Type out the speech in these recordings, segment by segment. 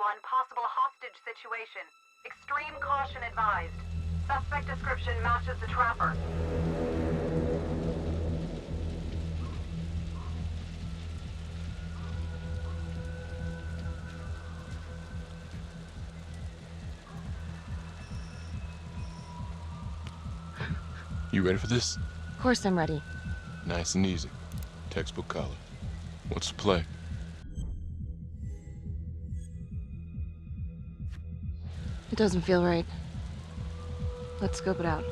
911, possible hostage situation. Extreme caution advised. Suspect description matches the trapper. You ready for this? Of course I'm ready. Nice and easy. Textbook color. What's the play? It doesn't feel right. Let's scope it out.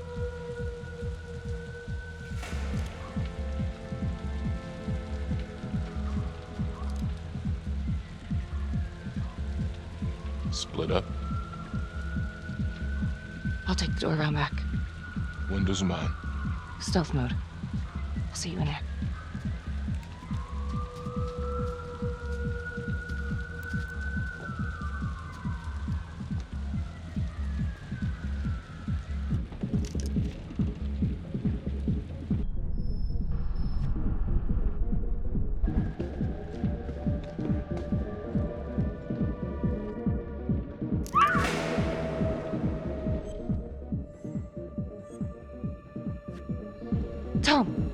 Split up. I'll take the door around back. Windows mine. Stealth mode. I'll see you in there. Tom!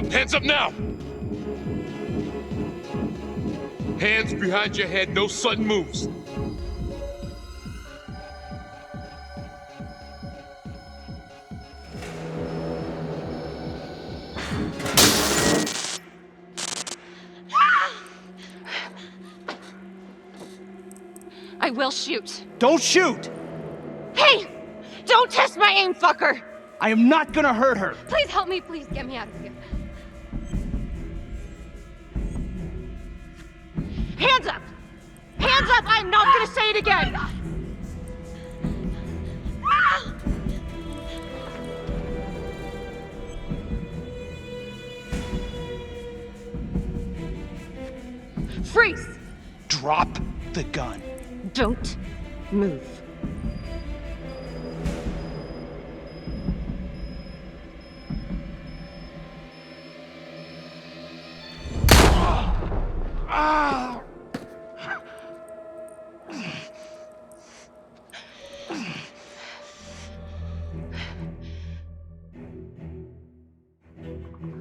Hands up now! Hands behind your head, no sudden moves. I will shoot. Don't shoot! Hey! Don't test my aim, fucker! I am not gonna hurt her. Please help me, please get me out of here. Hands up! Hands up! I'm not gonna say it again! Freeze! Drop the gun. Don't move.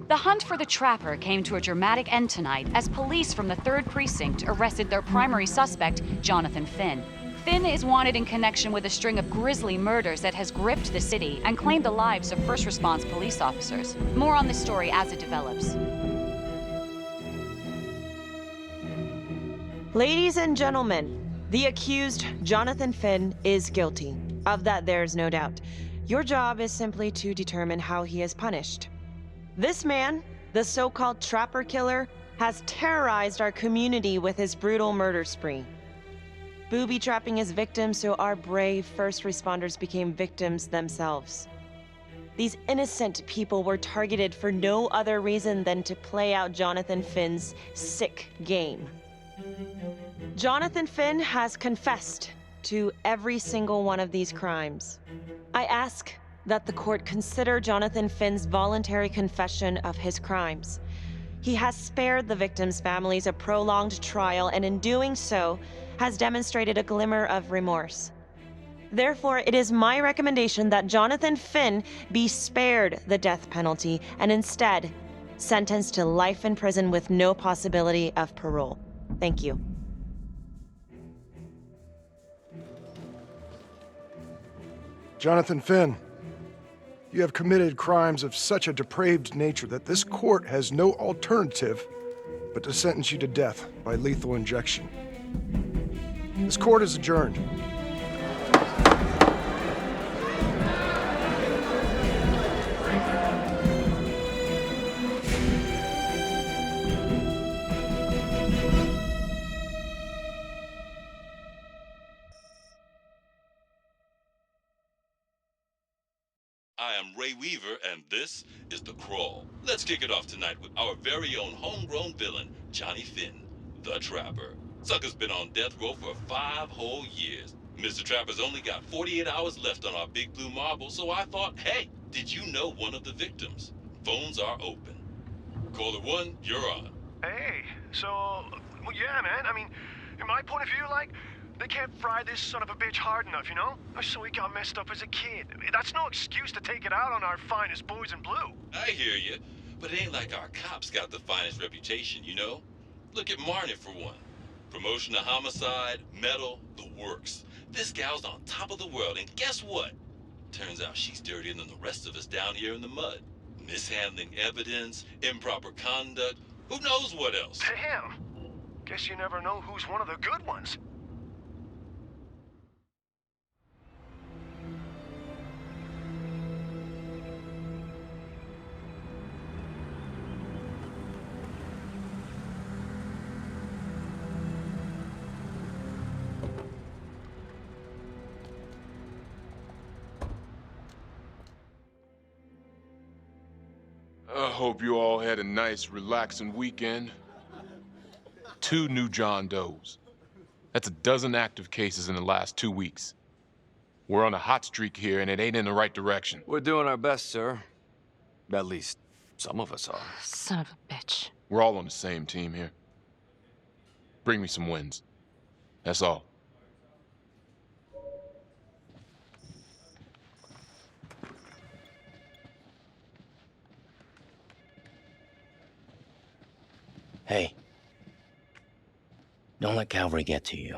The hunt for the trapper came to a dramatic end tonight as police from the 3rd Precinct arrested their primary suspect, Jonathan Finn. Finn is wanted in connection with a string of grisly murders that has gripped the city and claimed the lives of first response police officers. More on this story as it develops. Ladies and gentlemen, the accused, Jonathan Finn, is guilty. Of that, there's no doubt. Your job is simply to determine how he is punished. This man, the so-called trapper killer, has terrorized our community with his brutal murder spree. Booby-trapping his victims so our brave first responders became victims themselves. These innocent people were targeted for no other reason than to play out Jonathan Finn's sick game. Jonathan Finn has confessed to every single one of these crimes. I ask that the court consider Jonathan Finn's voluntary confession of his crimes. He has spared the victims' families a prolonged trial, and in doing so, has demonstrated a glimmer of remorse. Therefore, it is my recommendation that Jonathan Finn be spared the death penalty and instead sentenced to life in prison with no possibility of parole. Thank you. Jonathan Finn, you have committed crimes of such a depraved nature that this court has no alternative but to sentence you to death by lethal injection. This court is adjourned. I am Ray Weaver, and this is The Crawl. Let's kick it off tonight with our very own homegrown villain, Johnny Finn, the Trapper. Sucker's been on death row for 5 whole years. Mr. Trapper's only got 48 hours left on our big blue marble, so I thought, hey, did you know one of the victims? Phones are open. Caller 1, you're on. Hey, so, well, yeah, man. I mean, in my point of view, like, they can't fry this son of a bitch hard enough, you know? So he got messed up as a kid. That's no excuse to take it out on our finest boys in blue. I hear you, but it ain't like our cops got the finest reputation, you know? Look at Marnie for one. Promotion to homicide, medal, the works. This gal's on top of the world, and guess what? Turns out she's dirtier than the rest of us down here in the mud. Mishandling evidence, improper conduct, who knows what else? Damn. Guess you never know who's one of the good ones. I hope you all had a nice, relaxing weekend. 2 new John Does. That's a dozen active cases in the last 2 weeks. We're on a hot streak here, and it ain't in the right direction. We're doing our best, sir. At least, some of us are. Son of a bitch. We're all on the same team here. Bring me some wins. That's all. Hey, don't let Calvary get to you.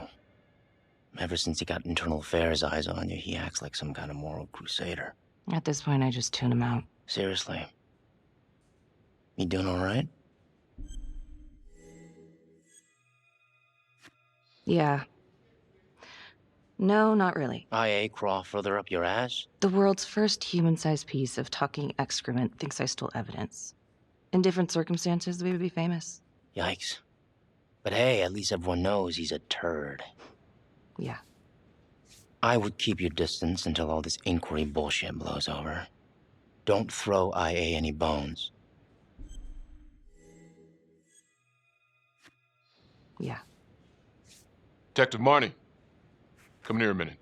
Ever since he got internal affairs eyes on you, he acts like some kind of moral crusader. At this point, I just tune him out. Seriously. You doing all right? Yeah. No, not really. IA crawl further up your ass? The world's first human-sized piece of talking excrement thinks I stole evidence. In different circumstances, we would be famous. Yikes. But hey, at least everyone knows he's a turd. Yeah. I would keep your distance until all this inquiry bullshit blows over. Don't throw IA any bones. Yeah. Detective Marnie, come here a minute.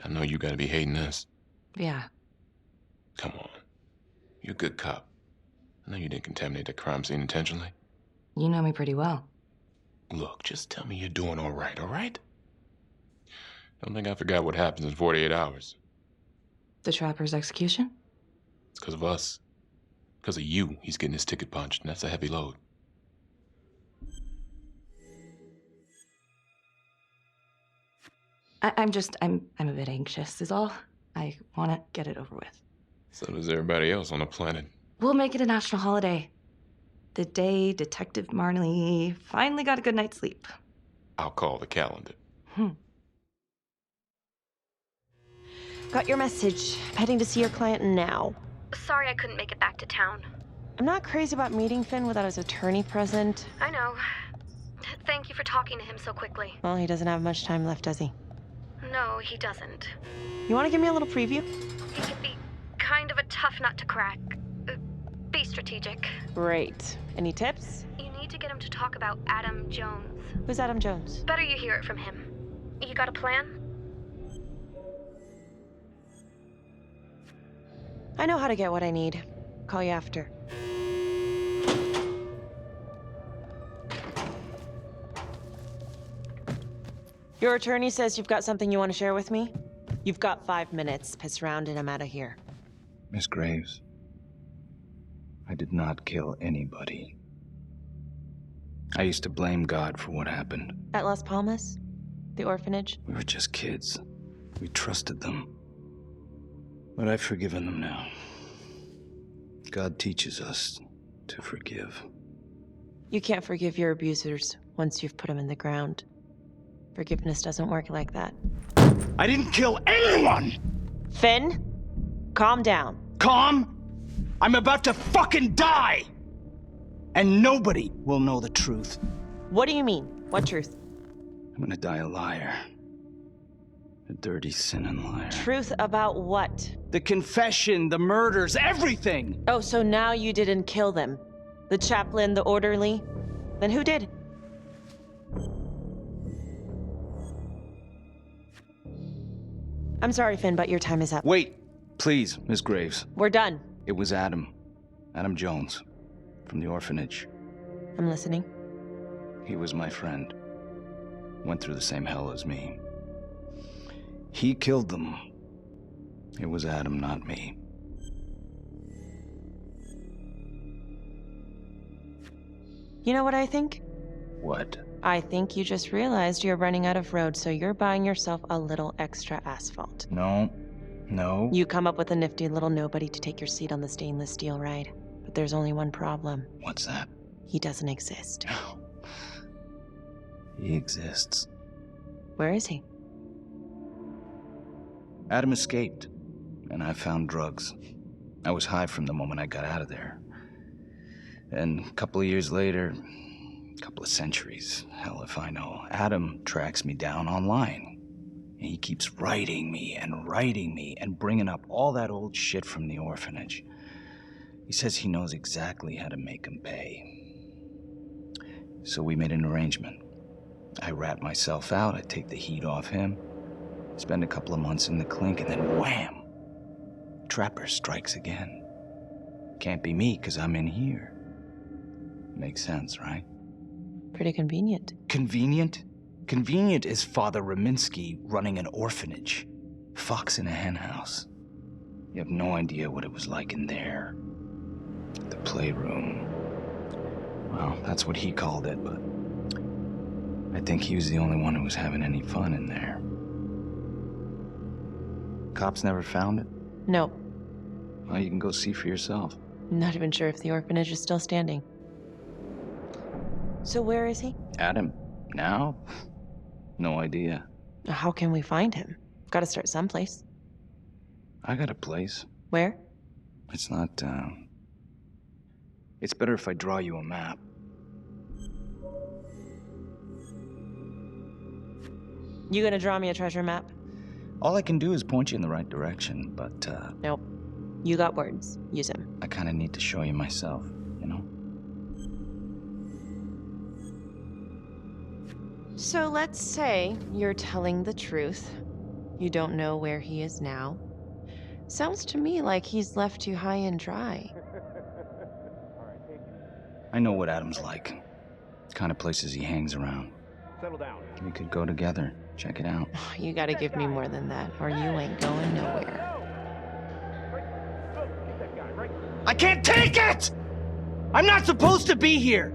I know you gotta be hating this. Yeah. Come on. You're a good cop. I know you didn't contaminate the crime scene intentionally. You know me pretty well. Look, just tell me you're doing all right? Don't think I forgot what happens in 48 hours. The Trapper's execution? It's because of us. Because of you, he's getting his ticket punched, and that's a heavy load. I'm a bit anxious is all. I want to get it over with. So does everybody else on the planet. We'll make it a national holiday. The day Detective Marley finally got a good night's sleep. I'll call the calendar. Got your message. Heading to see your client now. Sorry I couldn't make it back to town. I'm not crazy about meeting Finn without his attorney present. I know. Thank you for talking to him so quickly. Well, he doesn't have much time left, does he? No, he doesn't. You want to give me a little preview? He can be kind of a tough nut to crack. Be strategic. Great. Any tips? You need to get him to talk about Adam Jones. Who's Adam Jones? Better you hear it from him. You got a plan? I know how to get what I need. Call you after. Your attorney says you've got something you want to share with me? You've got 5 minutes. Piss around and I'm out of here. Miss Graves, I did not kill anybody. I used to blame God for what happened. At Las Palmas? The orphanage? We were just kids. We trusted them. But I've forgiven them now. God teaches us to forgive. You can't forgive your abusers once you've put them in the ground. Forgiveness doesn't work like that. I didn't kill anyone! Finn, calm down. Calm? I'm about to fucking die! And nobody will know the truth. What do you mean? What truth? I'm gonna die a liar. A dirty, sinning liar. Truth about what? The confession, the murders, everything! Oh, so now you didn't kill them? The chaplain, the orderly? Then who did? I'm sorry, Finn, but your time is up. Wait, please, Miss Graves. We're done. It was Adam. Adam Jones. From the orphanage. I'm listening. He was my friend. Went through the same hell as me. He killed them. It was Adam, not me. You know what I think? What? I think you just realized you're running out of road, so you're buying yourself a little extra asphalt. No. No. You come up with a nifty little nobody to take your seat on the stainless steel ride. But there's only one problem. What's that? He doesn't exist. He exists. Where is he? Adam escaped, and I found drugs. I was high from the moment I got out of there. And a couple of years later, a couple of centuries, hell if I know, Adam tracks me down online. And he keeps writing me and bringing up all that old shit from the orphanage. He says he knows exactly how to make him pay. So we made an arrangement. I rat myself out, I take the heat off him, spend a couple of months in the clink, and then wham! Trapper strikes again. Can't be me, 'cause I'm in here. Makes sense, right? Pretty convenient. Convenient? Convenient is Father Raminsky running an orphanage. Fox in a henhouse. You have no idea what it was like in there. The playroom. Well, that's what he called it, but I think he was the only one who was having any fun in there. Cops never found it? No. Well, you can go see for yourself. Not even sure if the orphanage is still standing. So where is he? Adam? Now? No idea. How can we find him? Gotta start someplace. I got a place. Where? It's not, It's better if I draw you a map. You gonna draw me a treasure map? All I can do is point you in the right direction, but, Nope. You got words. Use them. I kinda need to show you myself, you know? So let's say you're telling the truth. You don't know where he is now. Sounds to me like he's left you high and dry. I know what Adam's like. The kind of places he hangs around. Settle down. We could go together. Check it out. You gotta give me more than that, or you ain't going nowhere. I can't take it! I'm not supposed to be here!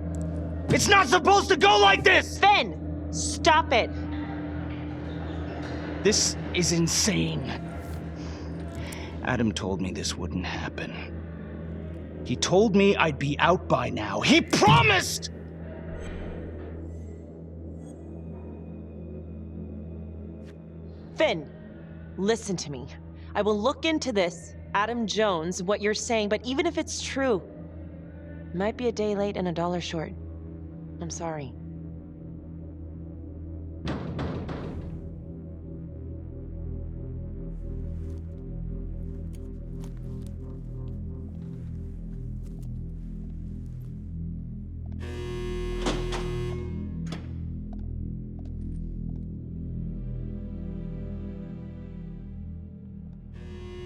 It's not supposed to go like this! Finn! Stop it! This is insane. Adam told me this wouldn't happen. He told me I'd be out by now. He promised! Finn, listen to me. I will look into this, Adam Jones, what you're saying, but even if it's true, might be a day late and $1 short. I'm sorry.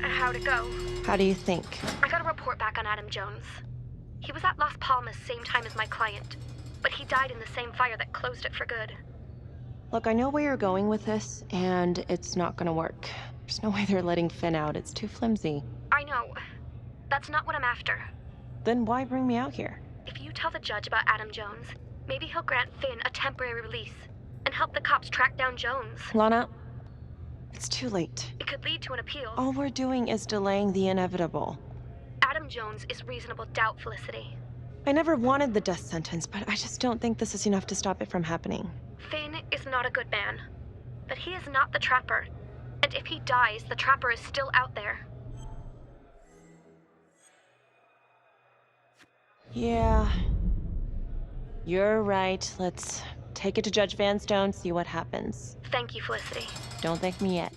How'd it go? How do you think? I got a report back on Adam Jones. He was at Las Palmas same time as my client, but he died in the same fire that closed it for good. Look, I know where you're going with this, and it's not gonna work. There's no way they're letting Finn out. It's too flimsy. I know. That's not what I'm after. Then why bring me out here? If you tell the judge about Adam Jones, maybe he'll grant Finn a temporary release and help the cops track down Jones. Lana, it's too late. It could lead to an appeal. All we're doing is delaying the inevitable. Adam Jones is reasonable doubt, Felicity. I never wanted the death sentence, but I just don't think this is enough to stop it from happening. Finn is not a good man, but he is not the Trapper. And if he dies, the Trapper is still out there. Yeah, You're right. Let's take it to Judge Van Stone, see what happens. Thank you, Felicity. Don't thank me yet.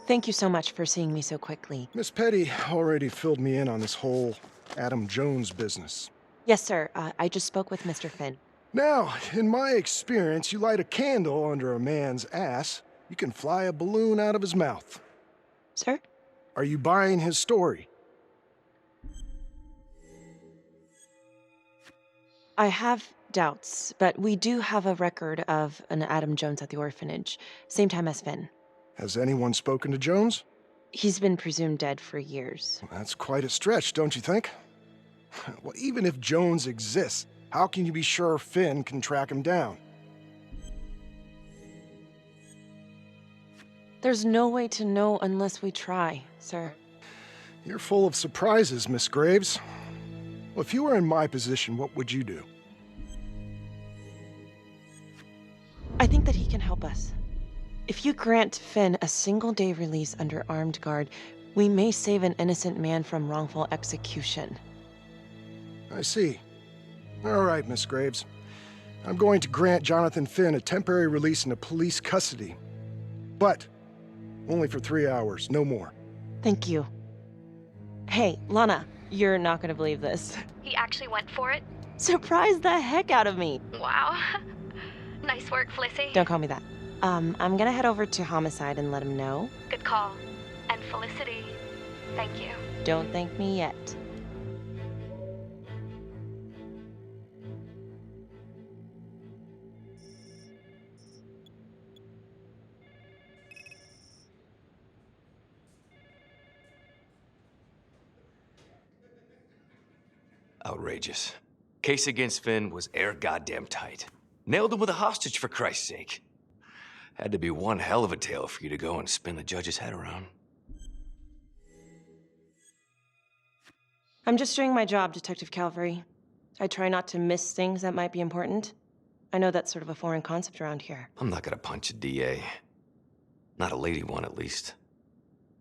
Thank you so much for seeing me so quickly. Miss Petty already filled me in on this whole Adam Jones business. Yes, sir. I just spoke with Mr. Finn. Now, in my experience, you light a candle under a man's ass, you can fly a balloon out of his mouth. Sir? Are you buying his story? I have doubts, but we do have a record of an Adam Jones at the orphanage, same time as Finn. Has anyone spoken to Jones? He's been presumed dead for years. That's quite a stretch, don't you think? Well, even if Jones exists, how can you be sure Finn can track him down? There's no way to know unless we try, sir. You're full of surprises, Miss Graves. Well, if you were in my position, what would you do? I think that he can help us. If you grant Finn a single-day release under armed guard, we may save an innocent man from wrongful execution. I see. All right, Miss Graves. I'm going to grant Jonathan Finn a temporary release into police custody. But only for 3 hours, no more. Thank you. Hey, Lana, you're not gonna believe this. He actually went for it? Surprised the heck out of me. Wow. Nice work, Felicity. Don't call me that. I'm gonna head over to Homicide and let him know. Good call. And Felicity, thank you. Don't thank me yet. Outrageous. Case against Finn was air goddamn tight. Nailed him with a hostage, for Christ's sake. Had to be one hell of a tale for you to go and spin the judge's head around. I'm just doing my job, Detective Calvary. I try not to miss things that might be important. I know that's sort of a foreign concept around here. I'm not gonna punch a DA. Not a lady one, at least.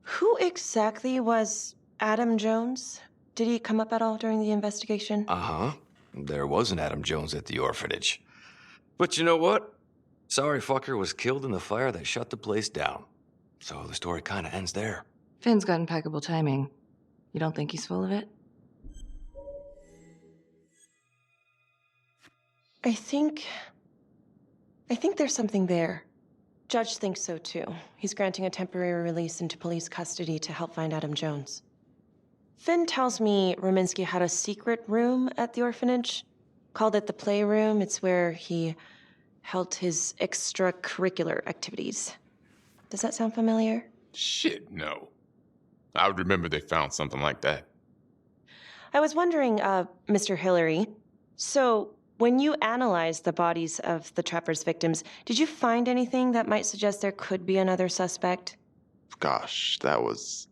Who exactly was Adam Jones? Did he come up at all during the investigation? Uh-huh. There was an Adam Jones at the orphanage. But you know what? Sorry fucker was killed in the fire that shut the place down. So the story kind of ends there. Finn's got impeccable timing. You don't think he's full of it? I think there's something there. Judge thinks so too. He's granting a temporary release into police custody to help find Adam Jones. Finn tells me Rominsky had a secret room at the orphanage. Called it the playroom. It's where he held his extracurricular activities. Does that sound familiar? Shit, no. I would remember they found something like that. I was wondering, Mr. Hillary, so when you analyzed the bodies of the Trapper's victims, did you find anything that might suggest there could be another suspect? Gosh, that was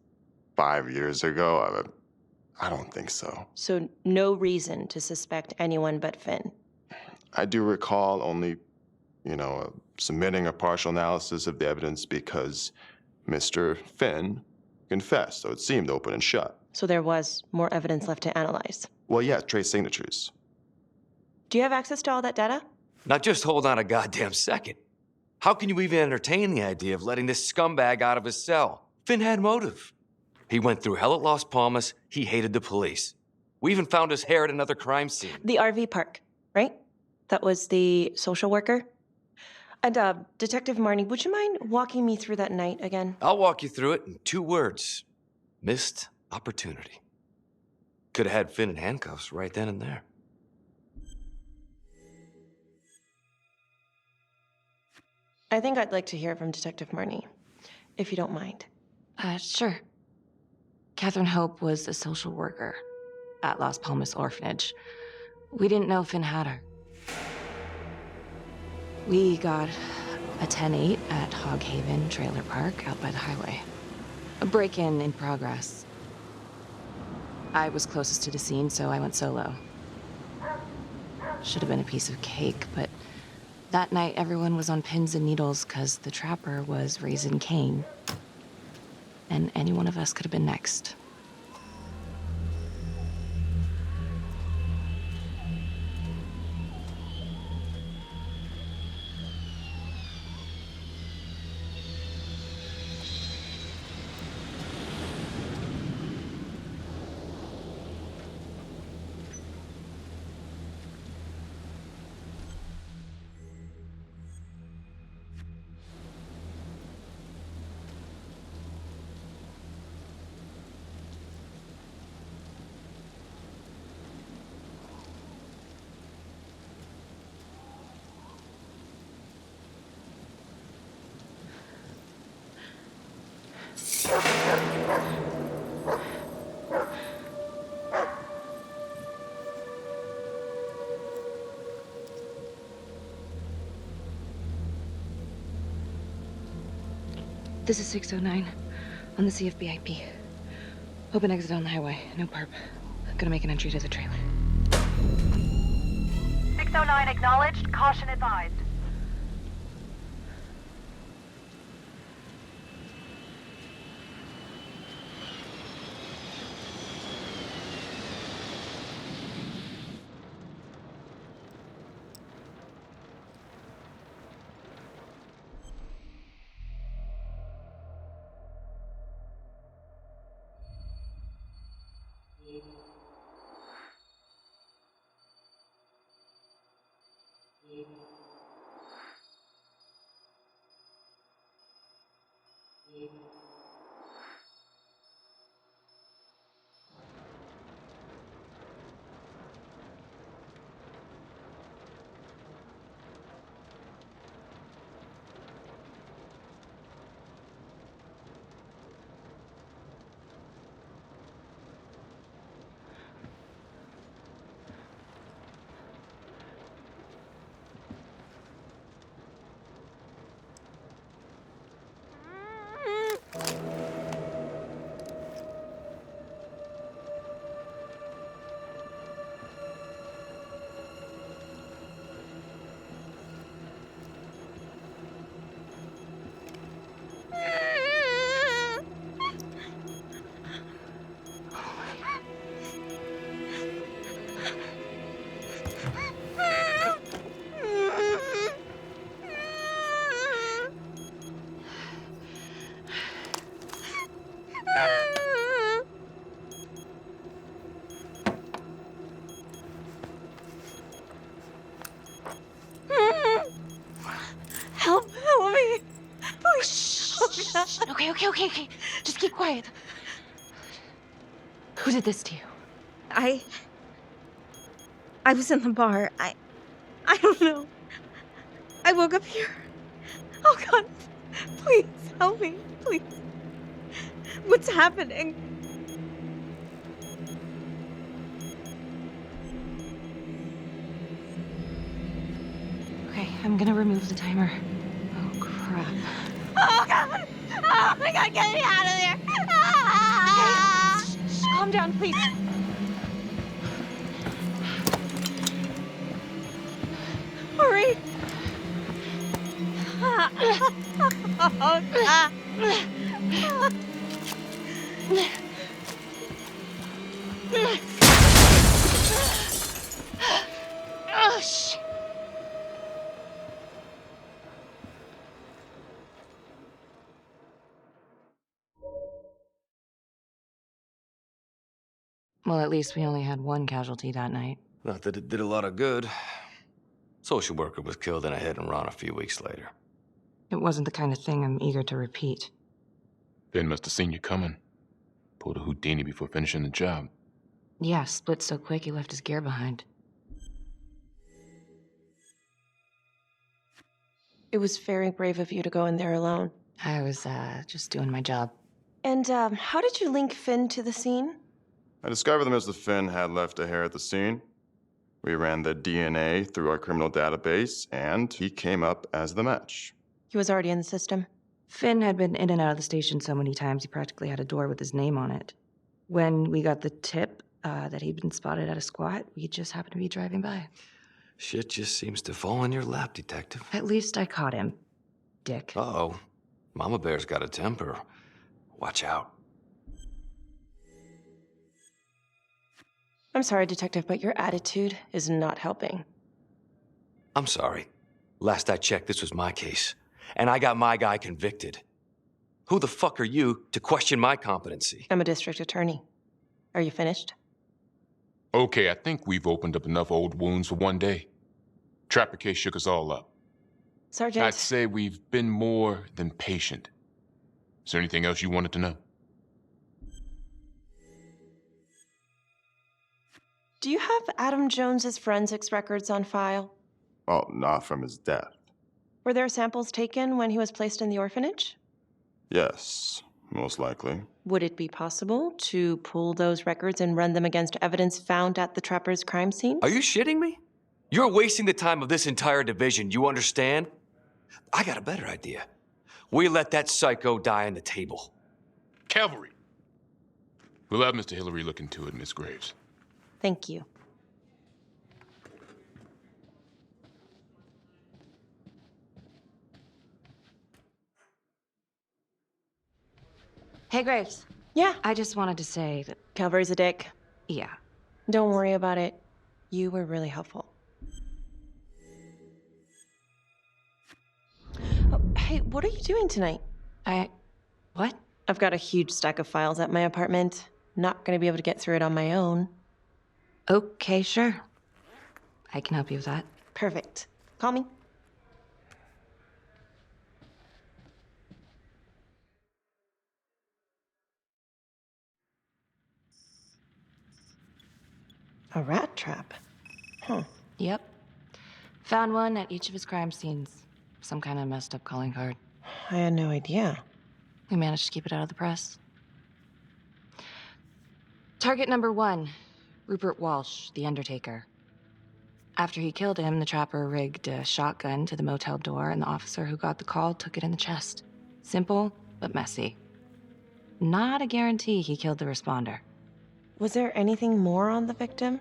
5 years ago. I don't think so. So no reason to suspect anyone but Finn? I do recall only, submitting a partial analysis of the evidence because Mr. Finn confessed, so it seemed open and shut. So there was more evidence left to analyze? Well, yeah, trace signatures. Do you have access to all that data? Now just hold on a goddamn second. How can you even entertain the idea of letting this scumbag out of his cell? Finn had motive. He went through hell at Las Palmas. He hated the police. We even found his hair at another crime scene. The RV park, right? That was the social worker? And, Detective Marnie, would you mind walking me through that night again? I'll walk you through it in 2 words. Missed opportunity. Could have had Finn in handcuffs right then and there. I think I'd like to hear from Detective Marnie, if you don't mind. Sure. Catherine Hope was a social worker at Las Palmas Orphanage. We didn't know Finn had her. We got a 10-8 at Hog Haven Trailer Park out by the highway. A break-in in progress. I was closest to the scene, so I went solo. Should have been a piece of cake, but that night everyone was on pins and needles because the Trapper was raising Cain. And any one of us could have been next. This is 609 on the CFBIP. Open exit on the highway. No perp. Gonna make an entry to the trailer. 609 acknowledged. Caution advised. Help me. Please. Okay. Just keep quiet. Who did this to you? I was in the bar. I don't know. I woke up here. Oh God, please help me, please. What's happening? Okay, I'm gonna remove the timer. Oh, crap. Oh God! Oh my God, get me out of there! Ah! Okay, calm down, please. Hurry! Oh God! Oh, shit. Well, at least we only had one casualty that night. Not that it did a lot of good. Social worker was killed in a hit and run a few weeks later. It wasn't the kind of thing I'm eager to repeat. Ben must have seen you coming. Pulled a Houdini before finishing the job. Yeah, split so quick he left his gear behind. It was very brave of you to go in there alone. I was, just doing my job. And, how did you link Finn to the scene? I discovered that Mr. Finn had left a hair at the scene. We ran the DNA through our criminal database, and he came up as the match. He was already in the system. Finn had been in and out of the station so many times he practically had a door with his name on it. When we got the tip that he'd been spotted at a squat, we just happened to be driving by. Shit just seems to fall in your lap, Detective. At least I caught him, dick. Uh-oh. Mama Bear's got a temper. Watch out. I'm sorry, Detective, but your attitude is not helping. I'm sorry. Last I checked, this was my case. And I got my guy convicted. Who the fuck are you to question my competency? I'm a district attorney. Are you finished? Okay, I think we've opened up enough old wounds for one day. Trapper case shook us all up. Sergeant... I'd say we've been more than patient. Is there anything else you wanted to know? Do you have Adam Jones's forensics records on file? Well, not from his death. Were there samples taken when he was placed in the orphanage? Yes, most likely. Would it be possible to pull those records and run them against evidence found at the Trapper's crime scene? Are you shitting me? You're wasting the time of this entire division, you understand? I got a better idea. We let that psycho die on the table. Cavalry. We'll have Mr. Hillary look into it, Miss Graves. Thank you. Hey, Graves. Yeah. I just wanted to say that... Calvary's a dick. Yeah. Don't worry about it. You were really helpful. Oh, hey, what are you doing tonight? What? I've got a huge stack of files at my apartment. Not gonna be able to get through it on my own. Okay, sure. I can help you with that. Perfect. Call me. A rat trap? Huh. Yep. Found one at each of his crime scenes. Some kind of messed up calling card. I had no idea. We managed to keep it out of the press. Target number 1, Rupert Walsh, the Undertaker. After he killed him, the trapper rigged a shotgun to the motel door, and the officer who got the call took it in the chest. Simple, but messy. Not a guarantee he killed the responder. Was there anything more on the victim?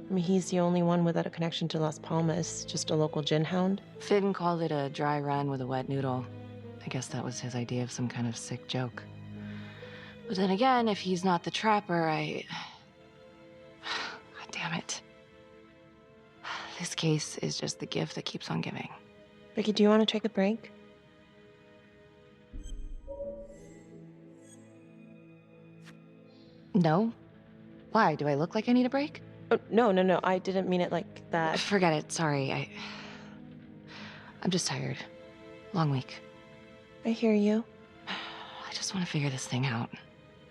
I mean, he's the only one without a connection to Las Palmas, just a local gin hound. Finn called it a dry run with a wet noodle. I guess that was his idea of some kind of sick joke. But then again, if he's not the trapper, God damn it. This case is just the gift that keeps on giving. Vicky, do you want to take a break? No? Why? Do I look like I need a break? Oh, no. I didn't mean it like that. Forget it. Sorry. I'm just tired. Long week. I hear you. I just want to figure this thing out.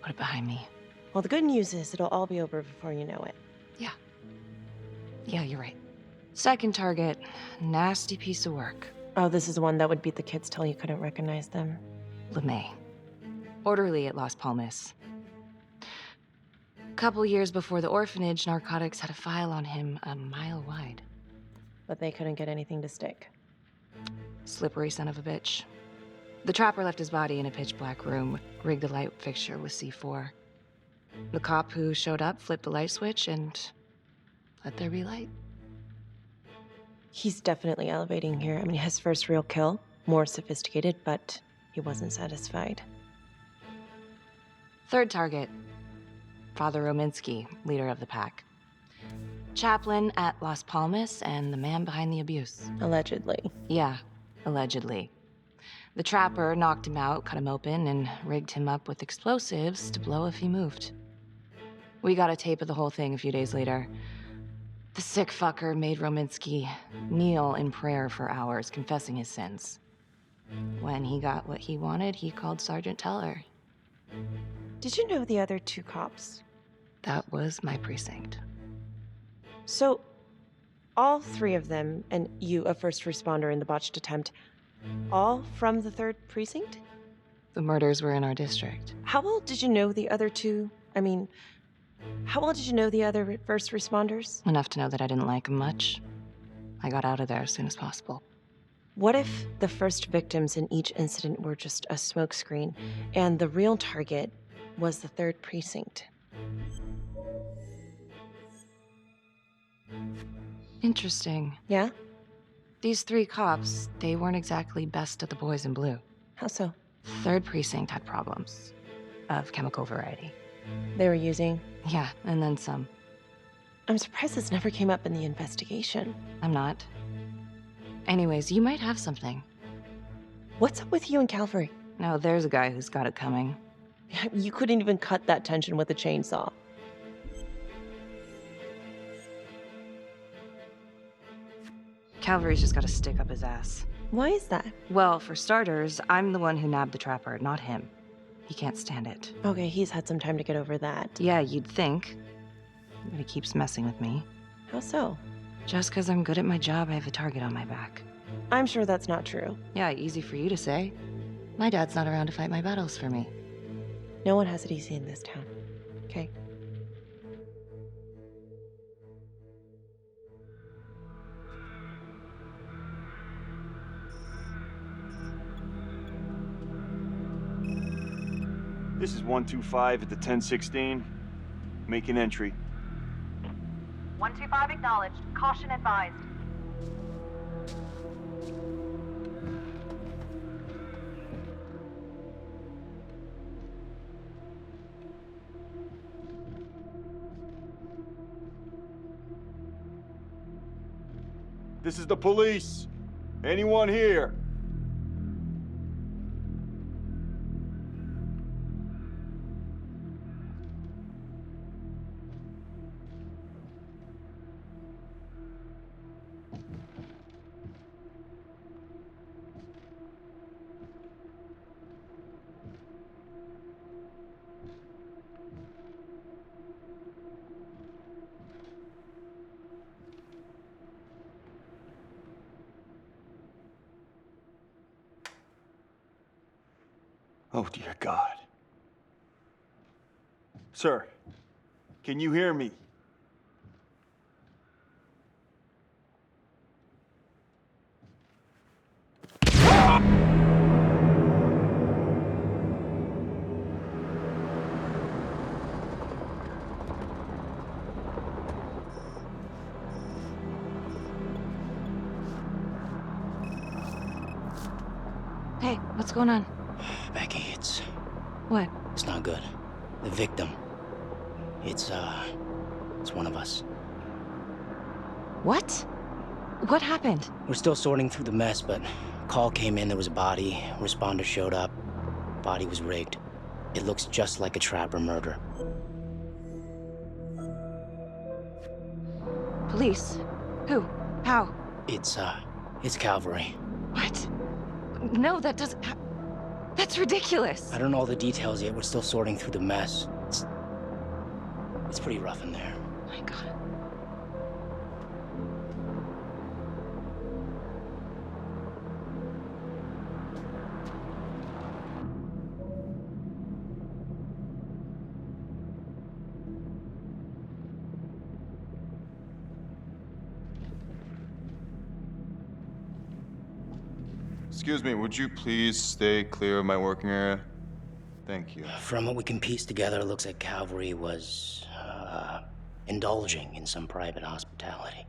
Put it behind me. Well, the good news is it'll all be over before you know it. Yeah, you're right. Second target, nasty piece of work. Oh, this is the one that would beat the kids till you couldn't recognize them. LeMay. Orderly at Las Palmas. Couple years before the orphanage, narcotics had a file on him a mile wide. But they couldn't get anything to stick. Slippery son of a bitch. The trapper left his body in a pitch-black room, rigged the light fixture with C4. The cop who showed up flipped the light switch and let there be light. He's definitely elevating here. I mean, his first real kill, more sophisticated, but he wasn't satisfied. Third target, Father Rominsky, leader of the pack. Chaplain at Las Palmas and the man behind the abuse. Allegedly. Yeah, allegedly. The trapper knocked him out, cut him open, and rigged him up with explosives to blow if he moved. We got a tape of the whole thing a few days later. The sick fucker made Rominsky kneel in prayer for hours, confessing his sins. When he got what he wanted, he called Sergeant Teller. Did you know the other 2 cops? That was my precinct. So, all 3 of them, and you, a first responder in the botched attempt, all from the 3rd precinct? The murders were in our district. How well did you know the other 2? I mean, how well did you know the other first responders? Enough to know that I didn't like them much. I got out of there as soon as possible. What if the first victims in each incident were just a smokescreen, and the real target was the 3rd precinct? Interesting. Yeah? These 3 cops, they weren't exactly best of the boys in blue. How so? 3rd precinct had problems. Of chemical variety. They were using? Yeah, and then some. I'm surprised this never came up in the investigation. I'm not. Anyways, you might have something. What's up with you and Calvary? No, there's a guy who's got it coming. You couldn't even cut that tension with a chainsaw. Calvary's just got to stick up his ass. Why is that? Well, for starters, I'm the one who nabbed the trapper, not him. He can't stand it. Okay, he's had some time to get over that. Yeah, you'd think. But he keeps messing with me. How so? Just because I'm good at my job, I have a target on my back. I'm sure that's not true. Yeah, easy for you to say. My dad's not around to fight my battles for me. No one has it easy in this town. Okay? This is 125 at the 1016. Making entry. 125 acknowledged. Caution advised. This is the police. Anyone here? Oh, dear God. Sir, can you hear me? Hey, what's going on? Becky, it's What? not good. The victim. It's one of us. What? What happened? We're still sorting through the mess, but a call came in, there was a body. Responder showed up. Body was rigged. It looks just like a trapper murder. Police? Who? How? It's Calvary. What? No, that doesn't... That's ridiculous. I don't know all the details yet. We're still sorting through the mess. It's pretty rough in there. Oh my God. Excuse me, would you please stay clear of my working area? Thank you. From what we can piece together, it looks like Calvary was, indulging in some private hospitality.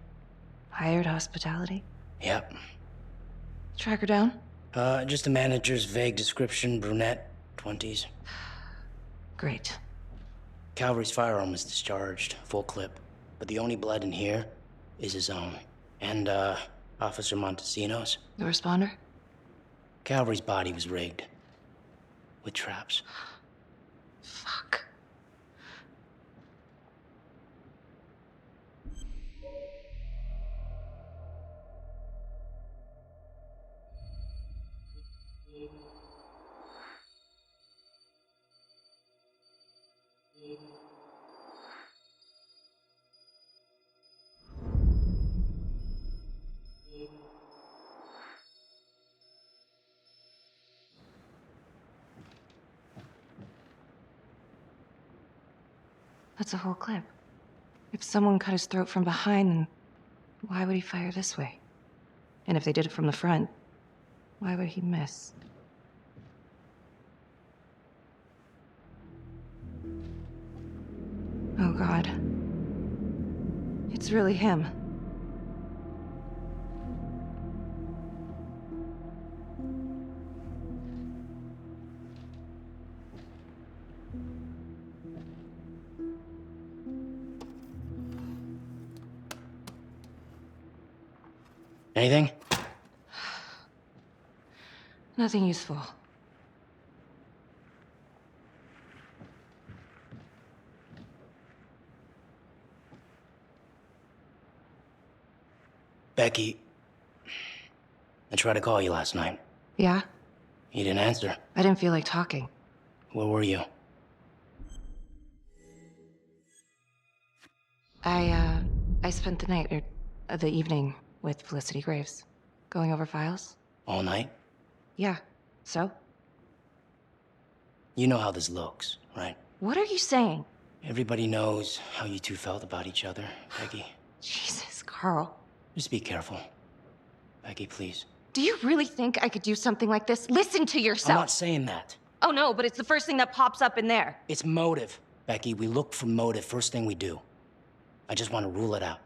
Hired hospitality? Yep. Track her down? Just the manager's vague description, brunette, 20s. Great. Calvary's firearm was discharged, full clip. But the only blood in here is his own. And, Officer Montesino's. The responder? Calvary's body was rigged. With traps. Fuck. That's a whole clip. If someone cut his throat from behind, then why would he fire this way? And if they did it from the front, why would he miss? Oh God. It's really him. Anything? Nothing useful. Becky, I tried to call you last night. Yeah? You didn't answer. I didn't feel like talking. Where were you? I spent the night, or the evening, with Felicity Graves. Going over files. All night? Yeah. So? You know how this looks, right? What are you saying? Everybody knows how you two felt about each other, Becky. Jesus, Carl. Just be careful. Becky, please. Do you really think I could do something like this? Listen to yourself! I'm not saying that. Oh no, but it's the first thing that pops up in there. It's motive, Becky. We look for motive first thing we do. I just want to rule it out.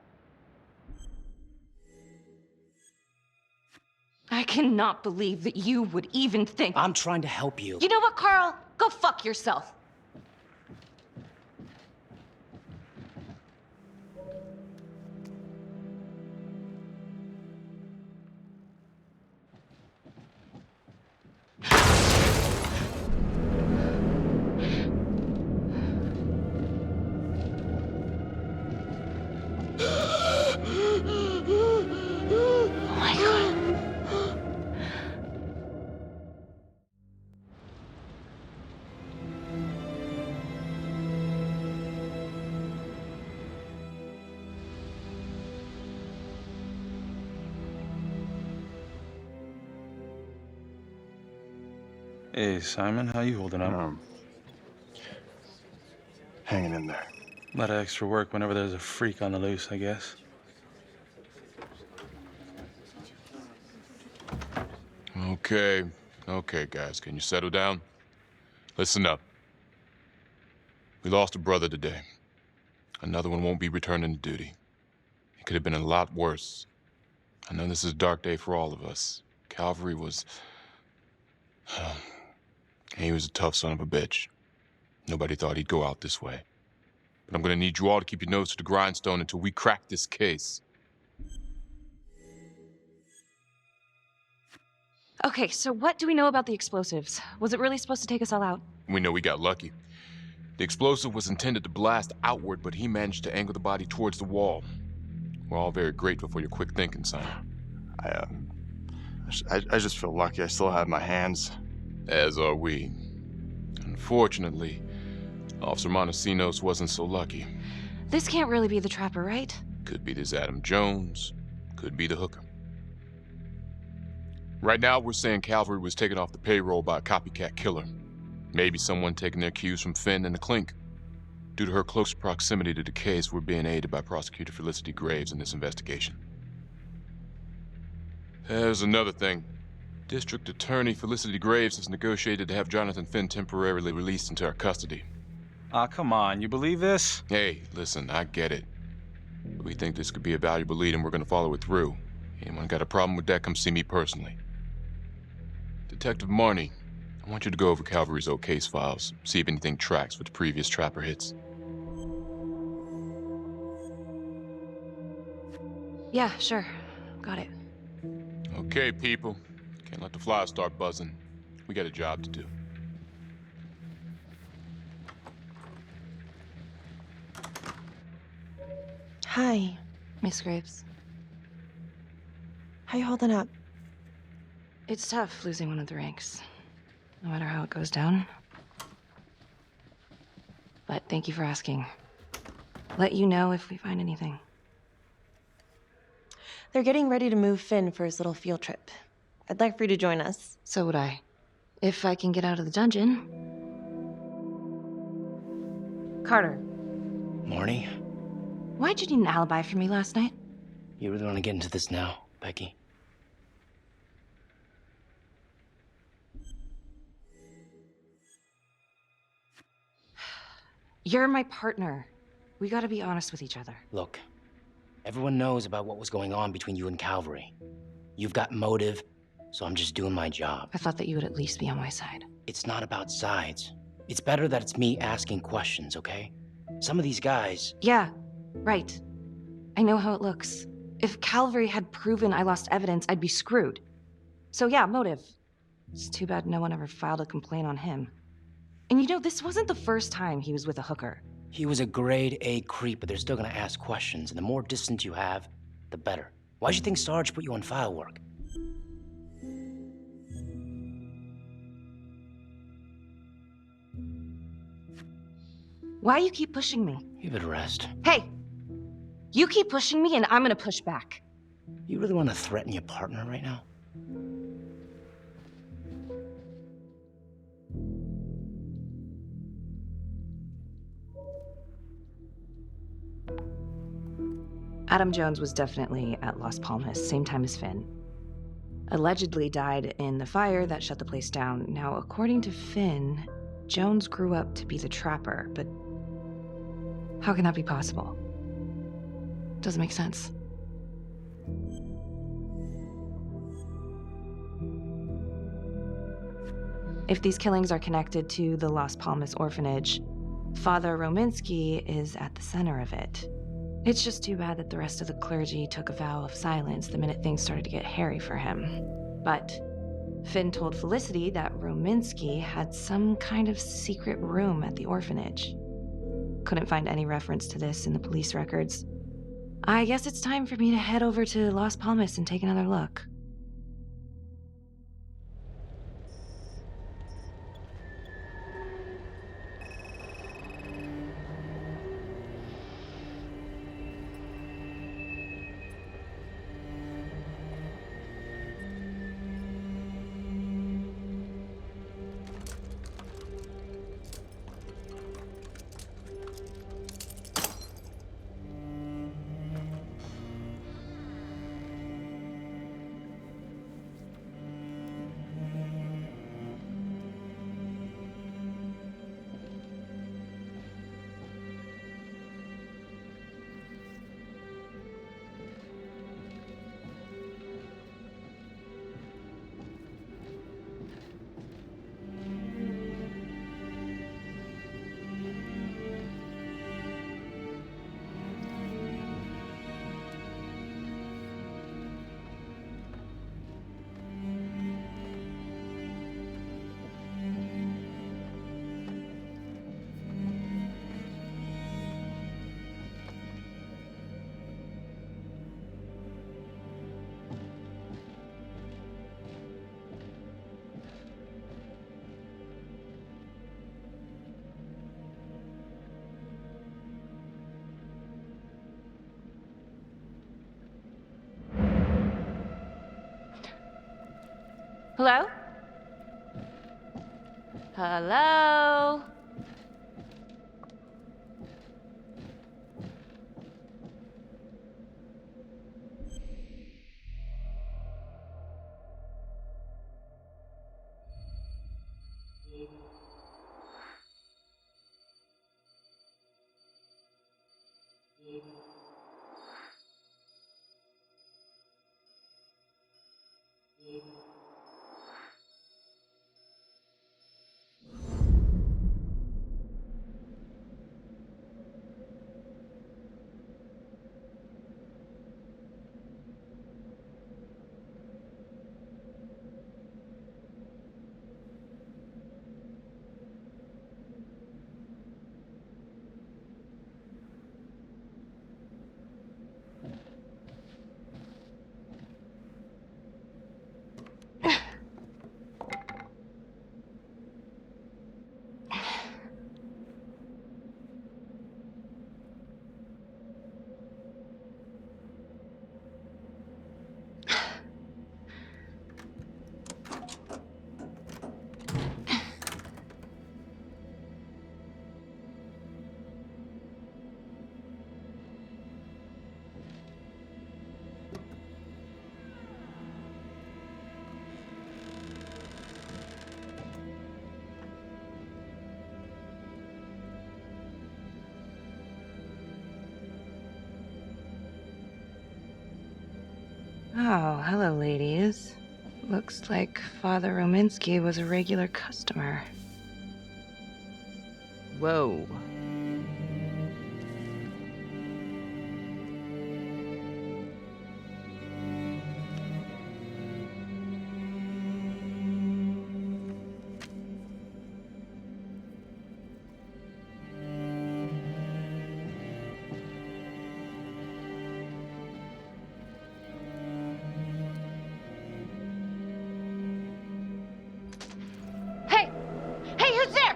I cannot believe that you would even think. I'm trying to help you. You know what, Carl? Go fuck yourself. Oh my God. Hey, Simon, how you holding up? Hanging in there. A lot of extra work whenever there's a freak on the loose, I guess. Okay, guys, can you settle down? Listen up. We lost a brother today. Another one won't be returning to duty. It could have been a lot worse. I know this is a dark day for all of us. Calvary was... he was a tough son of a bitch. Nobody thought he'd go out this way. But I'm gonna need you all to keep your nose to the grindstone until we crack this case. Okay, so what do we know about the explosives? Was it really supposed to take us all out? We know we got lucky. The explosive was intended to blast outward, but he managed to angle the body towards the wall. We're all very grateful for your quick thinking, Simon. I just feel lucky I still have my hands. As are we. Unfortunately, Officer Montesinos wasn't so lucky. This can't really be the trapper, right? Could be this Adam Jones, could be the hooker. Right now, we're saying Calvary was taken off the payroll by a copycat killer. Maybe someone taking their cues from Finn and the Clink. Due to her close proximity to the case, we're being aided by Prosecutor Felicity Graves in this investigation. There's another thing. District Attorney Felicity Graves has negotiated to have Jonathan Finn temporarily released into our custody. Ah, come on, you believe this? Hey, listen, I get it. But we think this could be a valuable lead and we're gonna follow it through. Anyone got a problem with that, come see me personally. Detective Marnie, I want you to go over Calvary's old case files, see if anything tracks with the previous Trapper hits. Yeah, sure. Got it. Okay, people. Can't let the flies start buzzing. We got a job to do. Hi. Miss Graves. How you holding up? It's tough losing one of the ranks, no matter how it goes down. But thank you for asking. Let you know if we find anything. They're getting ready to move Finn for his little field trip. I'd like for you to join us. So would I. If I can get out of the dungeon. Carter. Marnie? Why'd you need an alibi for me last night? You really want to get into this now, Becky? You're my partner. We gotta be honest with each other. Look, everyone knows about what was going on between you and Calvary. You've got motive, so I'm just doing my job. I thought that you would at least be on my side. It's not about sides. It's better that it's me asking questions, okay? Some of these guys... Yeah, right. I know how it looks. If Calvary had proven I lost evidence, I'd be screwed. So yeah, motive. It's too bad no one ever filed a complaint on him. And you know, this wasn't the first time he was with a hooker. He was a grade A creep, but they're still gonna ask questions, and the more distance you have, the better. Why'd you think Sarge put you on file work? Why you keep pushing me? You better rest. Hey! You keep pushing me and I'm gonna push back. You really want to threaten your partner right now? Adam Jones was definitely at Las Palmas, same time as Finn. allegedly died in the fire that shut the place down. Now, according to Finn, Jones grew up to be the Trapper, but how can that be possible? Doesn't make sense. If these killings are connected to the Las Palmas orphanage, Father Rominsky is at the center of it. It's just too bad that the rest of the clergy took a vow of silence the minute things started to get hairy for him. But Finn told Felicity that Rominsky had some kind of secret room at the orphanage. Couldn't find any reference to this in the police records. I guess it's time for me to head over to Las Palmas and take another look. Hello? Hello? Oh, hello, ladies. Looks like Father Rominsky was a regular customer. Whoa. Hey! Hey, who's there?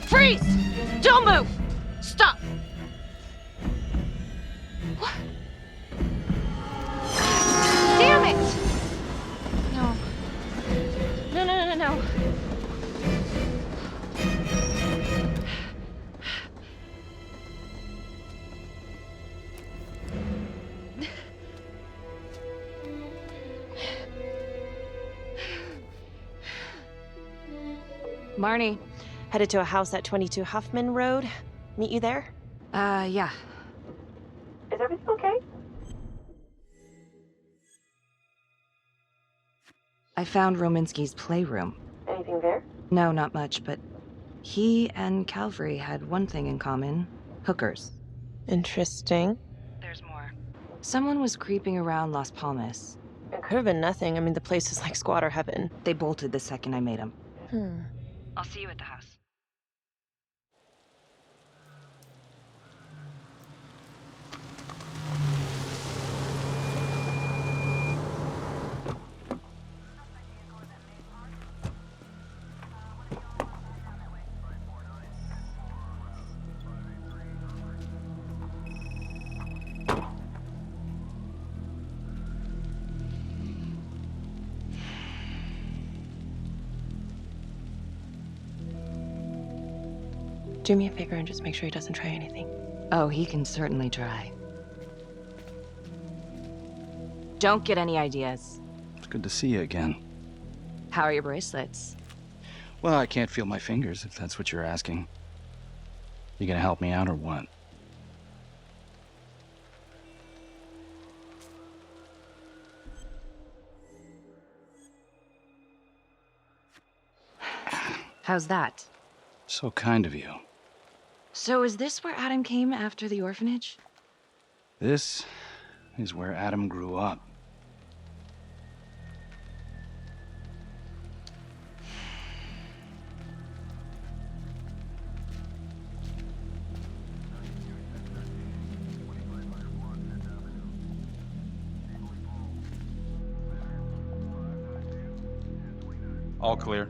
Freeze! Don't move! Stop! What? Damn it! No. No. Marnie. Headed to a house at 22 Huffman Road. Meet you there? Yeah. Is everything okay? I found Rominsky's playroom. Anything there? No, not much, but he and Calvary had one thing in common. Hookers. Interesting. There's more. Someone was creeping around Las Palmas. It could have been nothing. I mean, the place is like squatter heaven. They bolted the second I made them. I'll see you at the house. Do me a favor and just make sure he doesn't try anything. Oh, he can certainly try. Don't get any ideas. It's good to see you again. How are your bracelets? Well, I can't feel my fingers, if that's what you're asking. You gonna help me out or what? How's that? So kind of you. So is this where Adam came after the orphanage? This is where Adam grew up. All clear.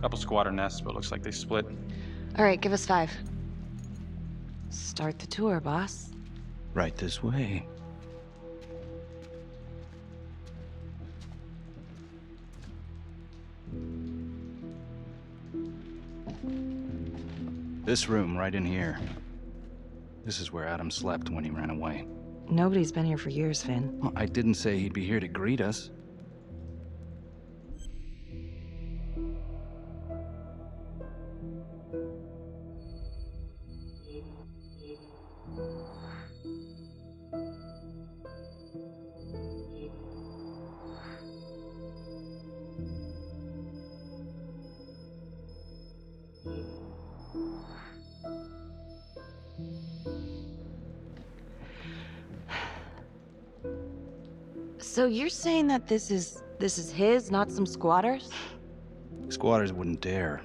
Couple squatter nests, but looks like they split. All right, give us 5. Start the tour, boss. Right this way. This room right in here. This is where Adam slept when he ran away. Nobody's been here for years, Finn. Well, I didn't say he'd be here to greet us. So you're saying that this is his, not some squatters? Squatters wouldn't dare.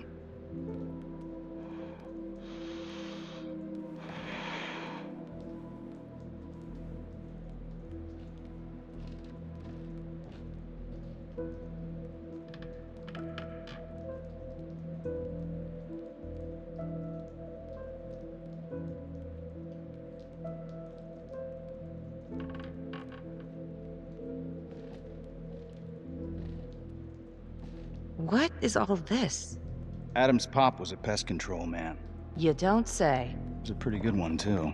What is all this? Adam's pop was a pest control man. You don't say. He was a pretty good one, too.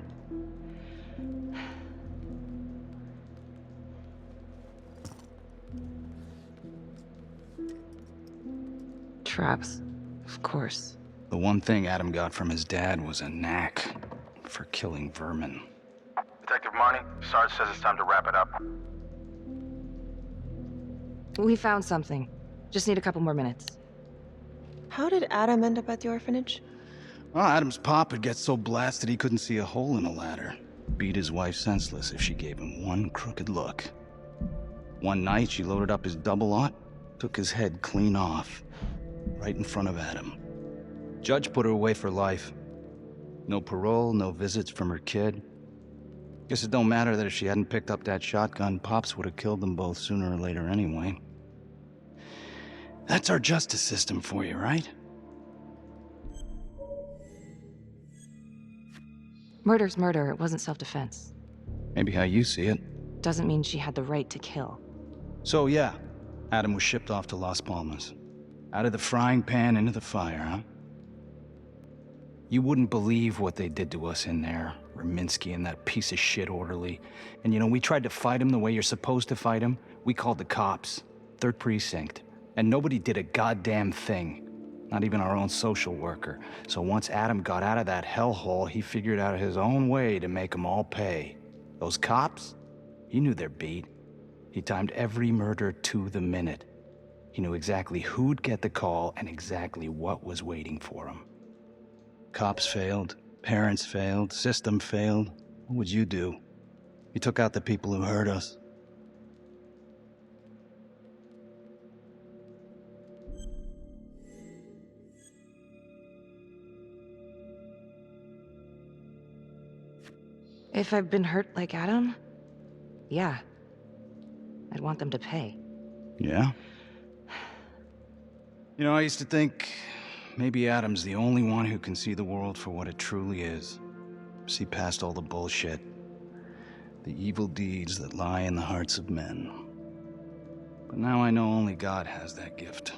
Traps, of course. The one thing Adam got from his dad was a knack for killing vermin. Detective Marnie, Sarge says it's time to wrap it up. We found something. Just need a couple more minutes. How did Adam end up at the orphanage? Well, Adam's pop would get so blasted he couldn't see a hole in a ladder. Beat his wife senseless if she gave him one crooked look. One night, she loaded up his double-aught, Took his head clean off, right in front of Adam. Judge put her away for life. No parole, no visits from her kid. Guess it don't matter that if she hadn't picked up that shotgun, Pops would have killed them both sooner or later anyway. That's our justice system for you, right? Murder's murder. It wasn't self-defense. Maybe how you see it. Doesn't mean she had the right to kill. So yeah, Adam was shipped off to Las Palmas. Out of the frying pan into the fire, huh? You wouldn't believe what they did to us in there. Raminsky and that piece of shit orderly. And you know, we tried to fight him the way you're supposed to fight him. We called the cops. 3rd Precinct. And nobody did a goddamn thing. Not even our own social worker. So once Adam got out of that hellhole, he figured out his own way to make them all pay. Those cops? He knew their beat. He timed every murder to the minute. He knew exactly who'd get the call and exactly what was waiting for him. Cops failed. Parents failed, system failed. What would you do? You took out the people who hurt us. If I've been hurt like Adam, yeah. I'd want them to pay. Yeah? You know, I used to think maybe Adam's the only one who can see the world for what it truly is. See past all the bullshit. The evil deeds that lie in the hearts of men. But now I know only God has that gift.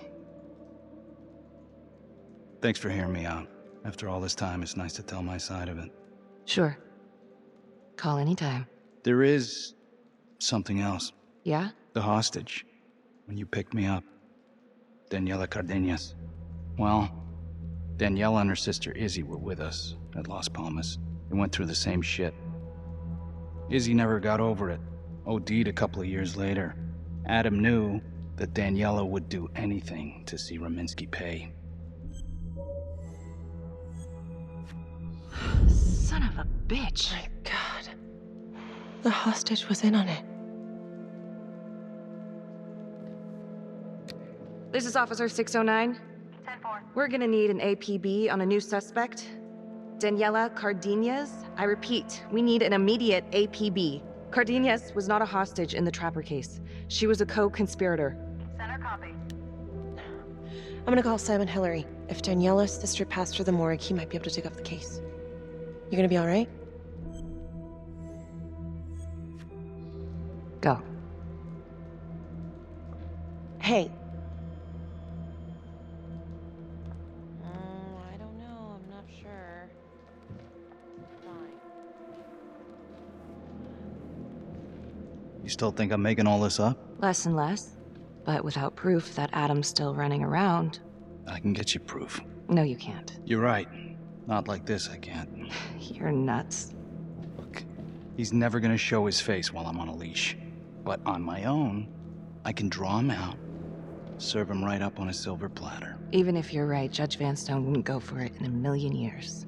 Thanks for hearing me out. After all this time, it's nice to tell my side of it. Sure. Call anytime. There is something else. Yeah? The hostage. When you picked me up. Daniela Cardenas. Well, Daniela and her sister Izzy were with us at Las Palmas. They went through the same shit. Izzy never got over it. OD'd a couple of years later. Adam knew that Daniela would do anything to see Raminsky pay. Son of a bitch. My God. The hostage was in on it. This is Officer 609. 10-4. We're gonna need an APB on a new suspect. Daniela Cardenas. I repeat, we need an immediate APB. Cardenas was not a hostage in the Trapper case. She was a co-conspirator. Center copy. I'm gonna call Simon Hillary. If Daniela's sister passed through the morgue, he might be able to take up the case. You gonna be all right? Go. Hey. I don't know. I'm not sure. Fine. You still think I'm making all this up? Less and less. But without proof that Adam's still running around. I can get you proof. No, you can't. You're right. Not like this, I can't. You're nuts. Look, he's never gonna show his face while I'm on a leash. But on my own, I can draw him out, serve him right up on a silver platter. Even if you're right, Judge Vanstone wouldn't go for it in a million years.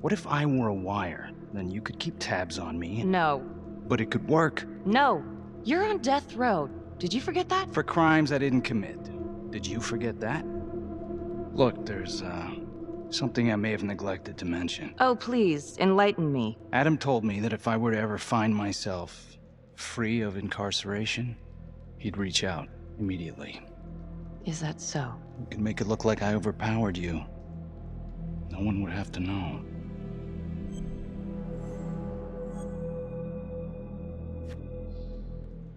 What if I were a wire? Then you could keep tabs on me. No. But it could work. No. You're on death row. Did you forget that? For crimes I didn't commit. Did you forget that? Look, there's, something I may have neglected to mention. Oh, please, enlighten me. Adam told me that if I were to ever find myself free of incarceration, he'd reach out immediately. Is that so? You could make it look like I overpowered you. No one would have to know.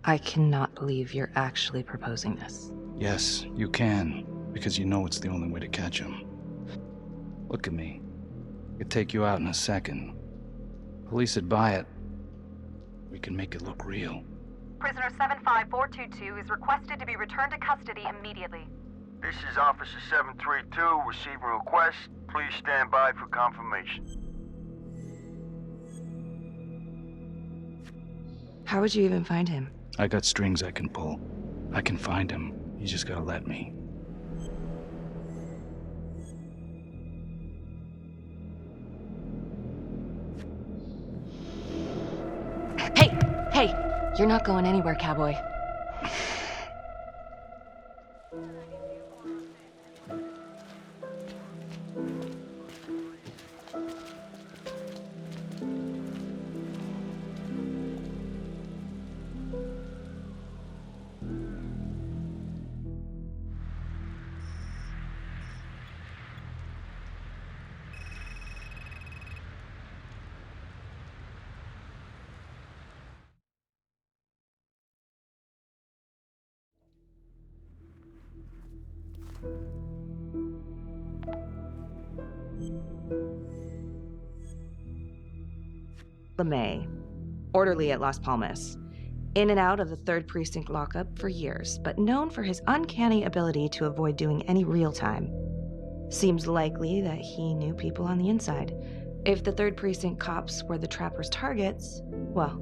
I cannot believe you're actually proposing this. Yes, you can, because you know it's the only way to catch him. Look at me. I could take you out in a second. Police would buy it. We can make it look real. Prisoner 75422 is requested to be returned to custody immediately. This is Officer 732 receiving request. Please stand by for confirmation. How would you even find him? I got strings I can pull. I can find him. You just gotta let me. Hey! Hey! You're not going anywhere, cowboy. LeMay, orderly at Las Palmas. In and out of the 3rd Precinct lockup for years, but known for his uncanny ability to avoid doing any real time. Seems likely that he knew people on the inside. If the 3rd Precinct cops were the Trapper's targets, well,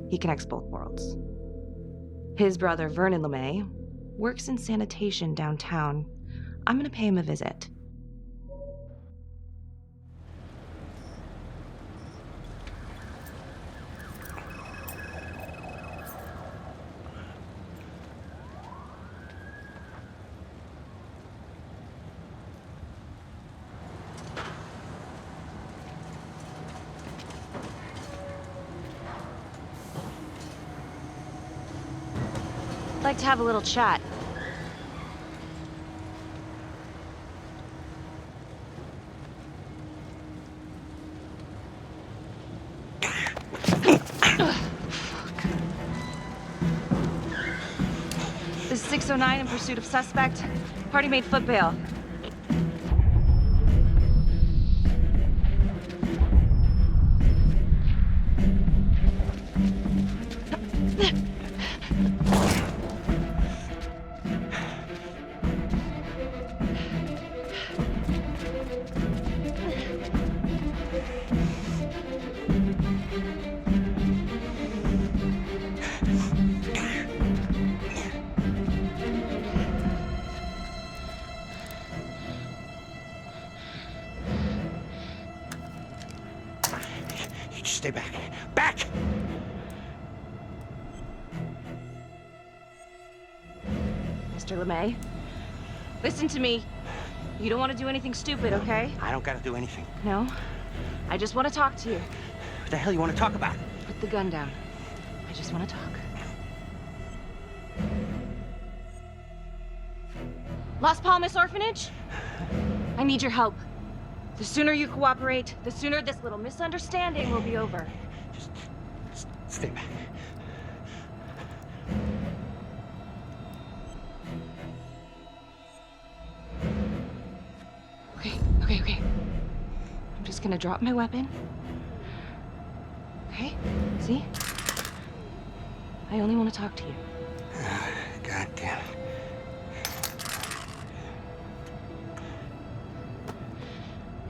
he connects both worlds. His brother, Vernon LeMay, works in sanitation downtown. I'm gonna pay him a visit. I'd like to have a little chat. This is 609 in pursuit of suspect. Party made foot bail. Stay back. Back! Mr. LeMay, listen to me. You don't want to do anything stupid, okay? I don't gotta do anything. No? I just want to talk to you. What the hell you want to talk about? Put the gun down. I just want to talk. Las Palmas Orphanage? I need your help. The sooner you cooperate, the sooner this little misunderstanding will be over. Just stay back. Okay. I'm just gonna drop my weapon. Okay? See? I only want to talk to you. God damn it.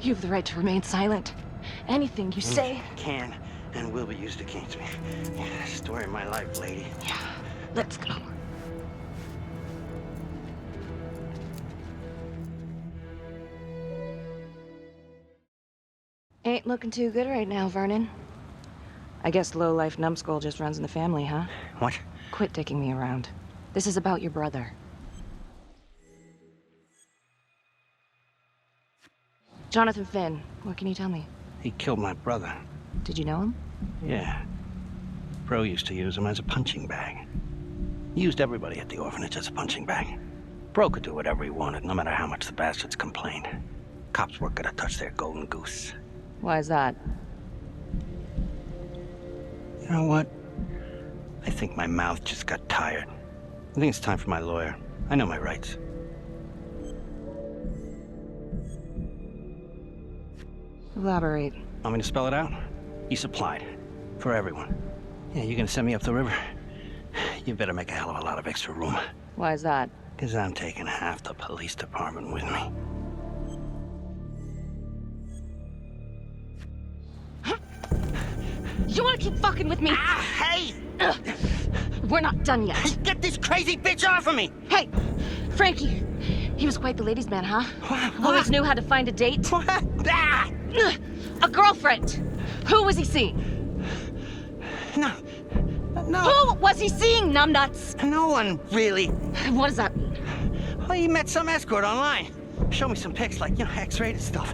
You have the right to remain silent. Anything you say Can and will be used against me. Yeah, story of my life, lady. Yeah, let's go. Ain't looking too good right now, Vernon. I guess low-life numbskull just runs in the family, huh? What? Quit dicking me around. This is about your brother. Jonathan Finn, what can you tell me? He killed my brother. Did you know him? Yeah. Bro used to use him as a punching bag. He used everybody at the orphanage as a punching bag. Bro could do whatever he wanted, no matter how much the bastards complained. Cops weren't gonna touch their golden goose. Why is that? You know what? I think my mouth just got tired. I think it's time for my lawyer. I know my rights. Elaborate. Want me to spell it out? He supplied. For everyone. Yeah, you gonna send me up the river? You better make a hell of a lot of extra room. Why is that? Because I'm taking half the police department with me. You wanna keep fucking with me? Ah, hey! Ugh. We're not done yet. Get this crazy bitch off of me! Hey, Frankie. He was quite the ladies' man, huh? What? Always knew how to find a date. What? Ah! A girlfriend. Who was he seeing? No. Who was he seeing, numbnuts? No one, really. What does that mean? Well, he met some escort online. Showed me some pics, like, X-rated stuff.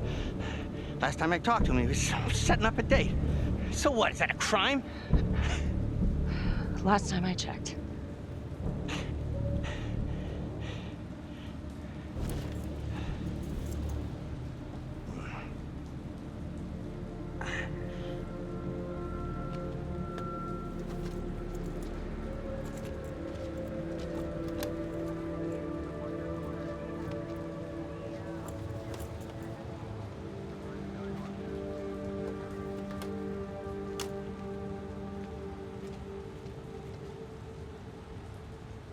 Last time I talked to him, he was setting up a date. So what, is that a crime? Last time I checked.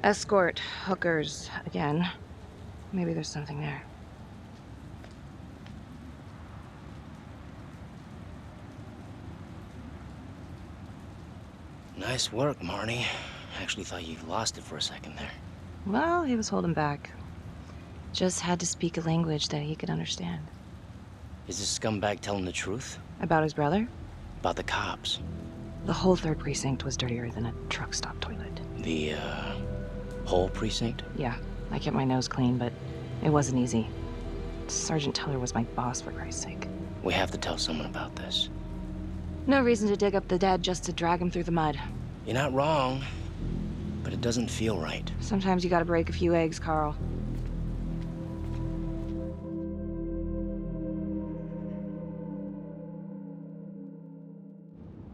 Escort hookers again. Maybe there's something there. Nice work, Marnie. I actually thought you lost it for a second there. Well, he was holding back. Just had to speak a language that he could understand. Is this scumbag telling the truth? About his brother? About the cops? The whole 3rd precinct was dirtier than a truck stop toilet. The, whole precinct? Yeah, I kept my nose clean, but it wasn't easy. Sergeant Teller was my boss, for Christ's sake. We have to tell someone about this. No reason to dig up the dead just to drag him through the mud. You're not wrong, but it doesn't feel right. Sometimes you gotta break a few eggs, Carl.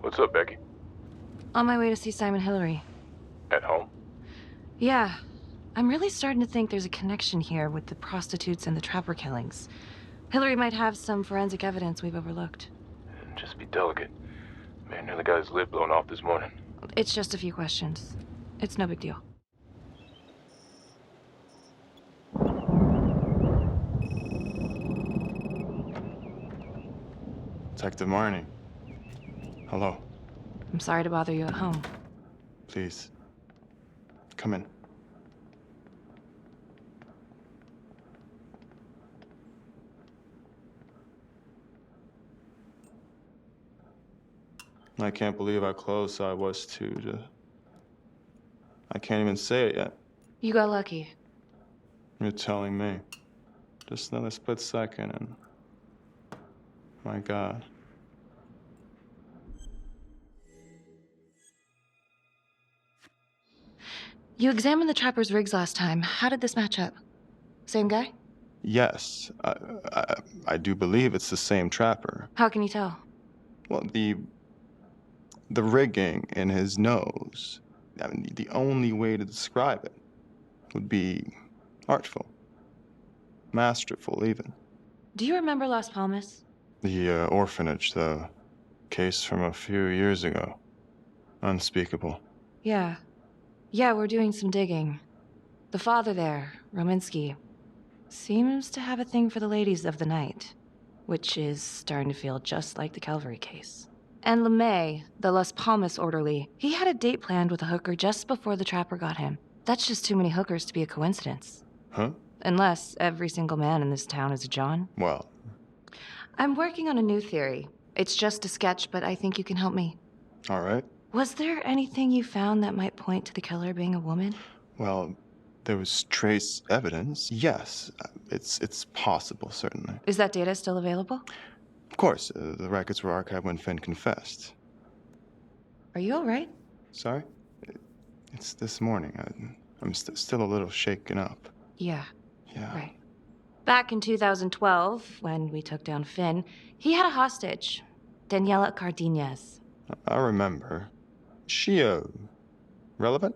What's up, Becky? On my way to see Simon Hillary. At home? Yeah. I'm really starting to think there's a connection here with the prostitutes and the Trapper killings. Hillary might have some forensic evidence we've overlooked. Just be delicate. Man nearly got his lid blown off this morning. It's just a few questions. It's no big deal. Detective Marnie. Hello. I'm sorry to bother you at home. Please. Come in. I can't believe how close I was to I can't even say it yet. You got lucky. You're telling me. Just another split second and... My God. You examined the Trapper's rigs last time. How did this match up? Same guy? Yes. I do believe it's the same Trapper. How can you tell? Well, the rigging in his nose, I mean, the only way to describe it would be artful. Masterful, even. Do you remember Las Palmas? The orphanage, the case from a few years ago. Unspeakable. Yeah. Yeah, we're doing some digging. The father there, Rominsky, seems to have a thing for the ladies of the night, which is starting to feel just like the Calvary case. And LeMay, the Las Palmas orderly, he had a date planned with a hooker just before the Trapper got him. That's just too many hookers to be a coincidence. Huh? Unless every single man in this town is a John. Well. I'm working on a new theory. It's just a sketch, but I think you can help me. All right. Was there anything you found that might point to the killer being a woman? Well, there was trace evidence. Yes, it's possible, certainly. Is that data still available? Of course, the records were archived when Finn confessed. Are you all right? Sorry? It's this morning. I'm still a little shaken up. Yeah. Yeah. Right. Back in 2012, when we took down Finn, he had a hostage, Daniela Cardenas. I remember. She, relevant?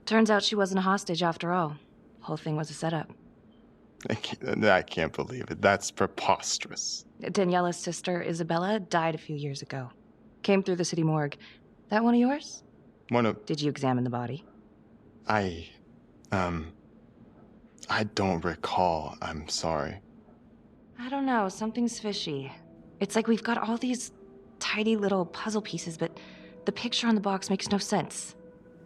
Turns out she wasn't a hostage after all. Whole thing was a setup. I can't believe it. That's preposterous. Daniela's sister, Isabella, died a few years ago. Came through the city morgue. That one of yours? One of... Did you examine the body? I don't recall. I'm sorry. I don't know. Something's fishy. It's like we've got all these tidy little puzzle pieces, but the picture on the box makes no sense.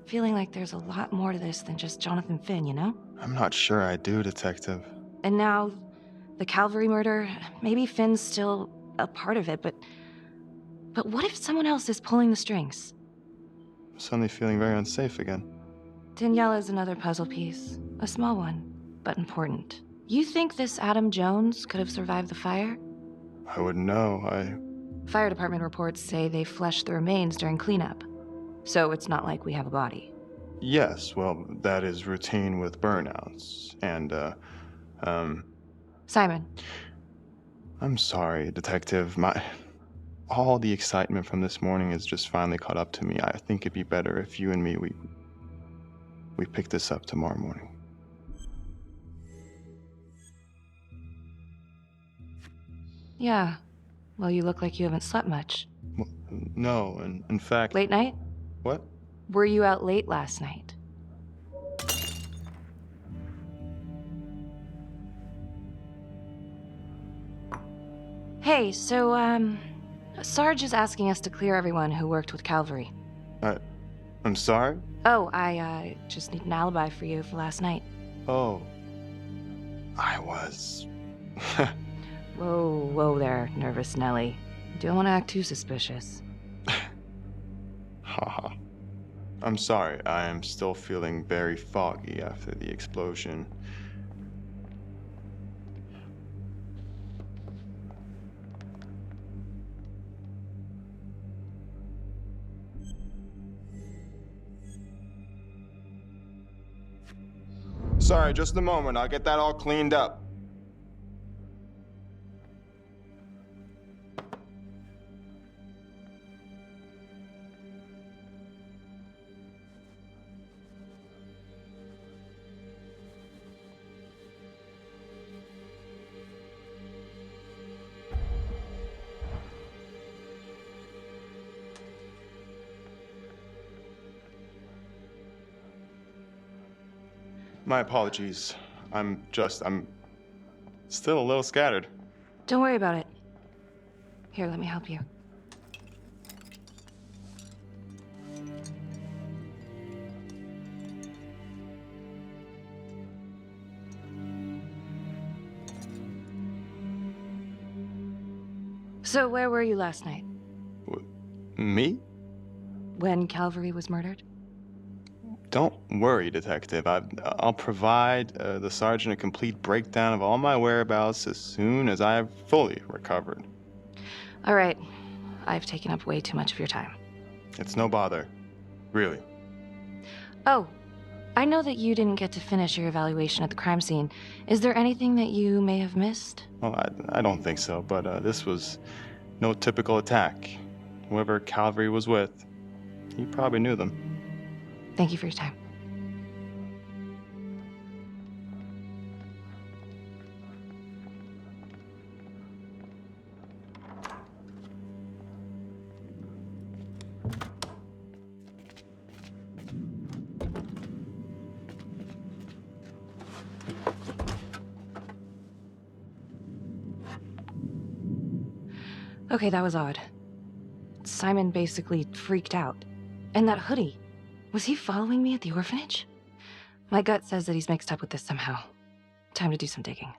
Feeling like there's a lot more to this than just Jonathan Finn, you know? I'm not sure I do, Detective. And now, the Calvary murder, maybe Finn's still a part of it, but what if someone else is pulling the strings? I'm suddenly feeling very unsafe again. Daniela's another puzzle piece. A small one, but important. You think this Adam Jones could have survived the fire? I wouldn't know. Fire department reports say they flushed the remains during cleanup. So it's not like we have a body. Yes, well, that is routine with burnouts. And, Simon. I'm sorry, Detective. All the excitement from this morning has just finally caught up to me. I think it'd be better if you and me, we pick this up tomorrow morning. Yeah. Well, you look like you haven't slept much. No, in fact... Late night? What? Were you out late last night? Hey, so, Sarge is asking us to clear everyone who worked with Calvary. I'm sorry? Oh, I, just need an alibi for you for last night. Oh. I was... Whoa there, nervous Nelly. Don't want to act too suspicious. Haha. I'm sorry, I am still feeling very foggy after the explosion. Sorry, just a moment. I'll get that all cleaned up. My apologies. I'm still a little scattered. Don't worry about it. Here, let me help you. So, where were you last night? Me? When Calvary was murdered? Don't worry, Detective. I'll provide the sergeant a complete breakdown of all my whereabouts as soon as I have fully recovered. All right. I've taken up way too much of your time. It's no bother. Really. Oh, I know that you didn't get to finish your evaluation at the crime scene. Is there anything that you may have missed? Well, I don't think so, but this was no typical attack. Whoever Calvary was with, he probably knew them. Thank you for your time. Okay, that was odd. Simon basically freaked out. And that hoodie. Was he following me at the orphanage? My gut says that he's mixed up with this somehow. Time to do some digging.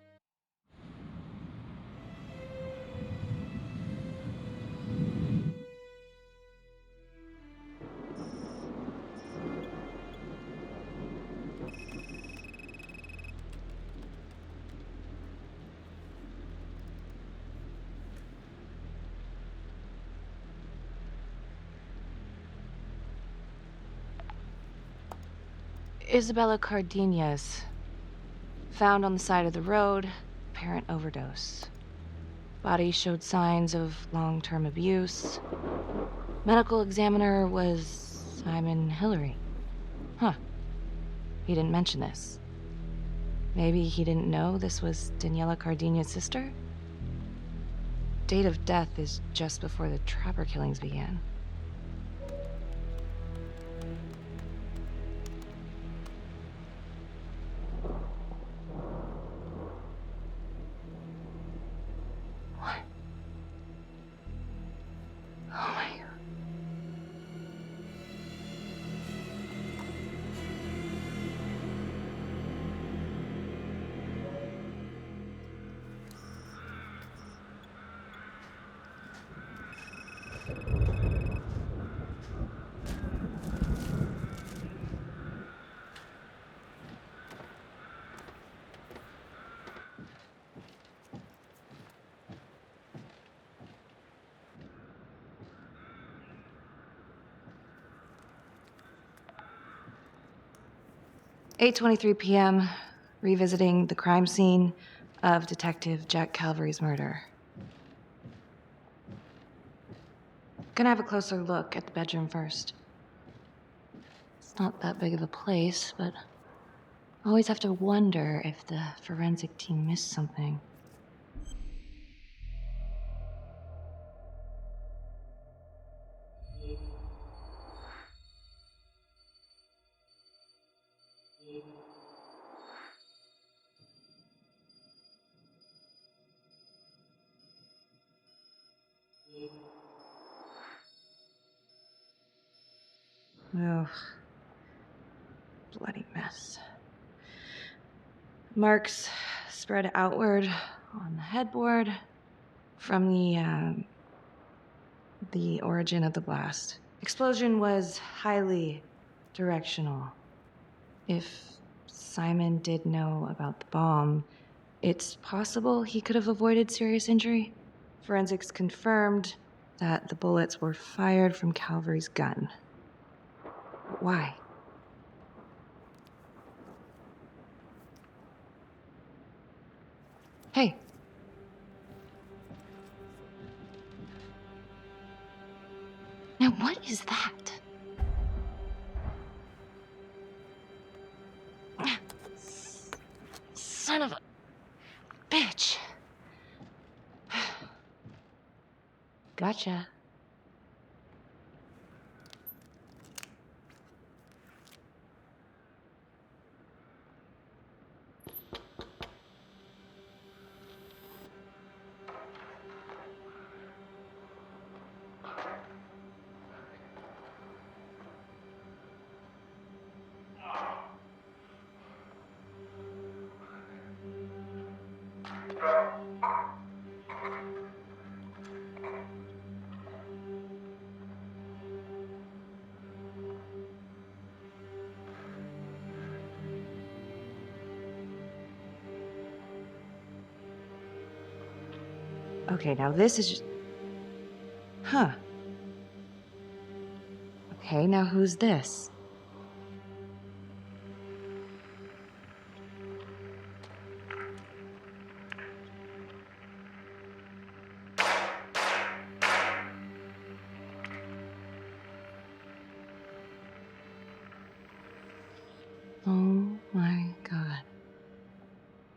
Isabella Cardenas. Found on the side of the road, apparent overdose. Body showed signs of long-term abuse. Medical examiner was Simon Hillary. Huh. He didn't mention this. Maybe he didn't know this was Daniela Cardenas' sister? Date of death is just before the Trapper killings began. Oh my God. "8:23 p.m., revisiting the crime scene of Detective Jack Calvary's murder. Gonna have a closer look at the bedroom first. It's not that big of a place, but I always have to wonder if the forensic team missed something. Oh, bloody mess. Marks spread outward on the headboard from the origin of the blast. Explosion was highly directional. If Simon did know about the bomb, it's possible he could have avoided serious injury. Forensics confirmed that the bullets were fired from Calvary's gun. But why? Hey. Now what is that? Son of a bitch. Gotcha. Okay, now this is just... Huh. Okay, now who's this? Oh my god.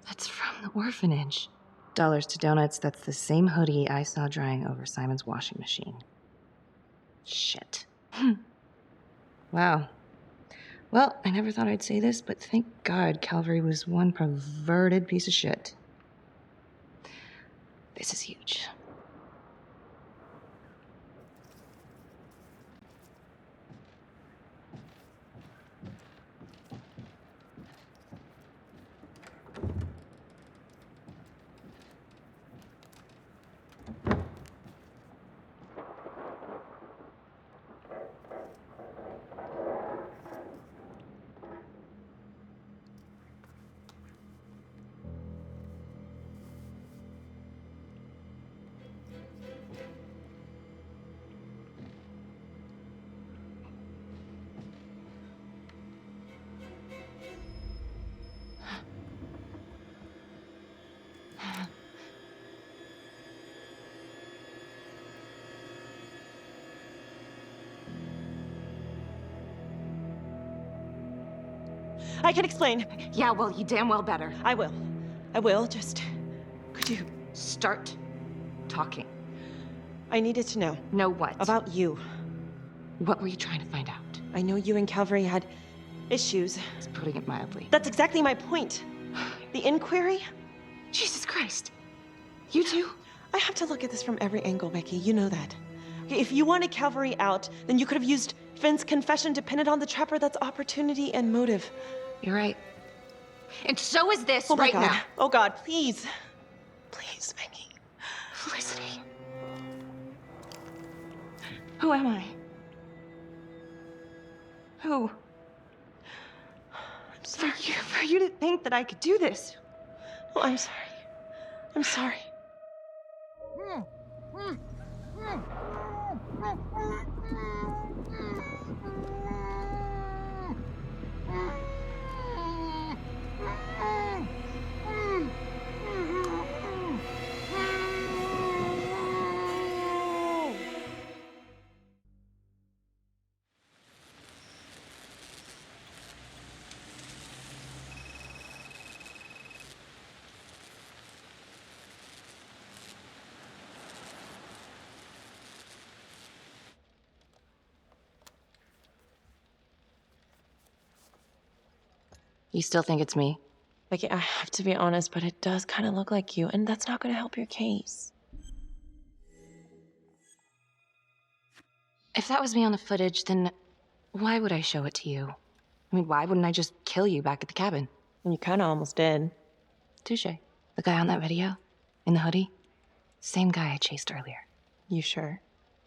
That's from the orphanage. Dollars to donuts, that's the same hoodie I saw drying over Simon's washing machine. Shit. Wow. Well, I never thought I'd say this, but thank God Calvary was one perverted piece of shit. This is huge. I can explain. Yeah, well, you damn well better. I will. I will, just... Could you... Start talking. I needed to know. Know what? About you. What were you trying to find out? I know you and Calvary had issues. It's putting it mildly. That's exactly my point. The inquiry? Jesus Christ. You too? I have to look at this from every angle, Becky. You know that. Okay, if you wanted Calvary out, then you could have used Finn's confession to pin it on the trapper. That's opportunity and motive. You're right. And so is this Oh my right God. now. Oh God, please. Please, Becky. Felicity. Who am I? Who? I'm sorry. For you to think that I could do this. Oh, I'm sorry. I'm sorry. You still think it's me? Becky, I have to be honest, but it does kind of look like you, and that's not going to help your case. If that was me on the footage, then Why would I show it to you? I mean, why wouldn't I just kill you back at the cabin? You kinda almost did. Touche. The guy on that video? In the hoodie? Same guy I chased earlier. You sure?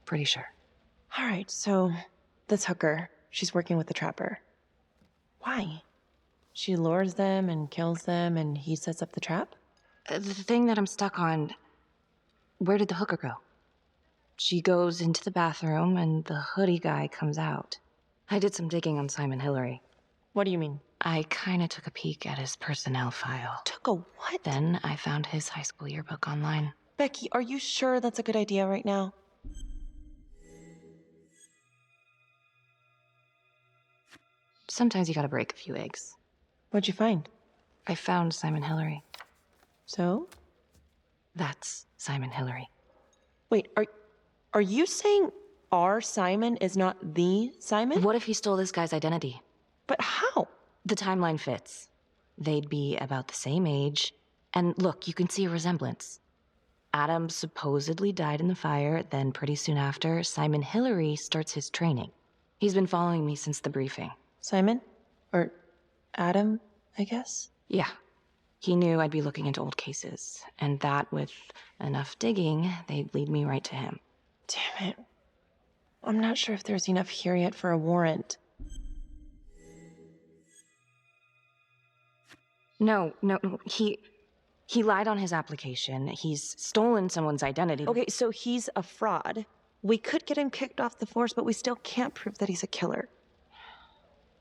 Pretty sure. Alright, so this hooker, she's working with the trapper. Why? She lures them and kills them and he sets up the trap? The thing that I'm stuck on, where did the hooker go? She goes into the bathroom and the hoodie guy comes out. I did some digging on Simon Hillary. What do you mean? I kinda took a peek at his personnel file. Took a what? Then I found his high school yearbook online. Becky, are you sure that's a good idea right now? Sometimes you gotta break a few eggs. What'd you find? I found Simon Hillary. So? That's Simon Hillary. Wait, are you saying our Simon is not the Simon? What if he stole this guy's identity? But how? The timeline fits. They'd be about the same age. And look, you can see a resemblance. Adam supposedly died in the fire, then pretty soon after, Simon Hillary starts his training. He's been following me since the briefing. Simon? Or Adam, I guess? Yeah. He knew I'd be looking into old cases, and that with enough digging, they'd lead me right to him. Damn it. I'm not sure if there's enough here yet for a warrant. No, he lied on his application. He's stolen someone's identity. Okay, so he's a fraud. We could get him kicked off the force, but we still can't prove that he's a killer.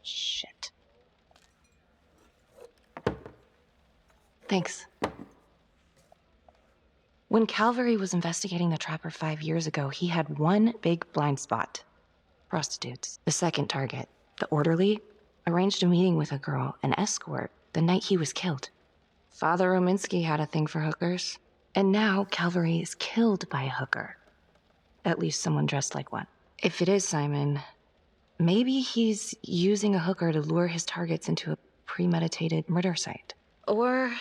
Shit. Thanks. When Calvary was investigating the Trapper 5 years ago, he had one big blind spot. Prostitutes. The second target, the orderly, arranged a meeting with a girl, an escort, the night he was killed. Father Rominsky had a thing for hookers. And now Calvary is killed by a hooker. At least someone dressed like one. If it is Simon, maybe he's using a hooker to lure his targets into a premeditated murder site. Or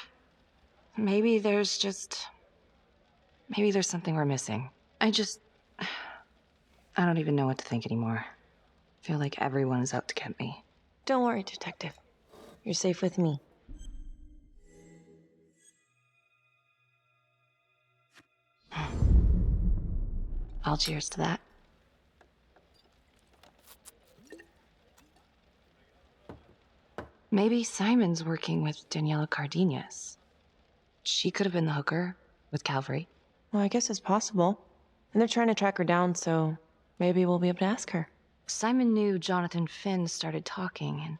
maybe there's something we're missing. I don't even know what to think anymore. I feel like everyone is out to get me. Don't worry, Detective. You're safe with me. I'll cheers to that. Maybe Simon's working with Daniela Cardenas. She could have been the hooker with Calvary. Well, I guess it's possible. And they're trying to track her down, so maybe we'll be able to ask her. Simon knew Jonathan Finn started talking,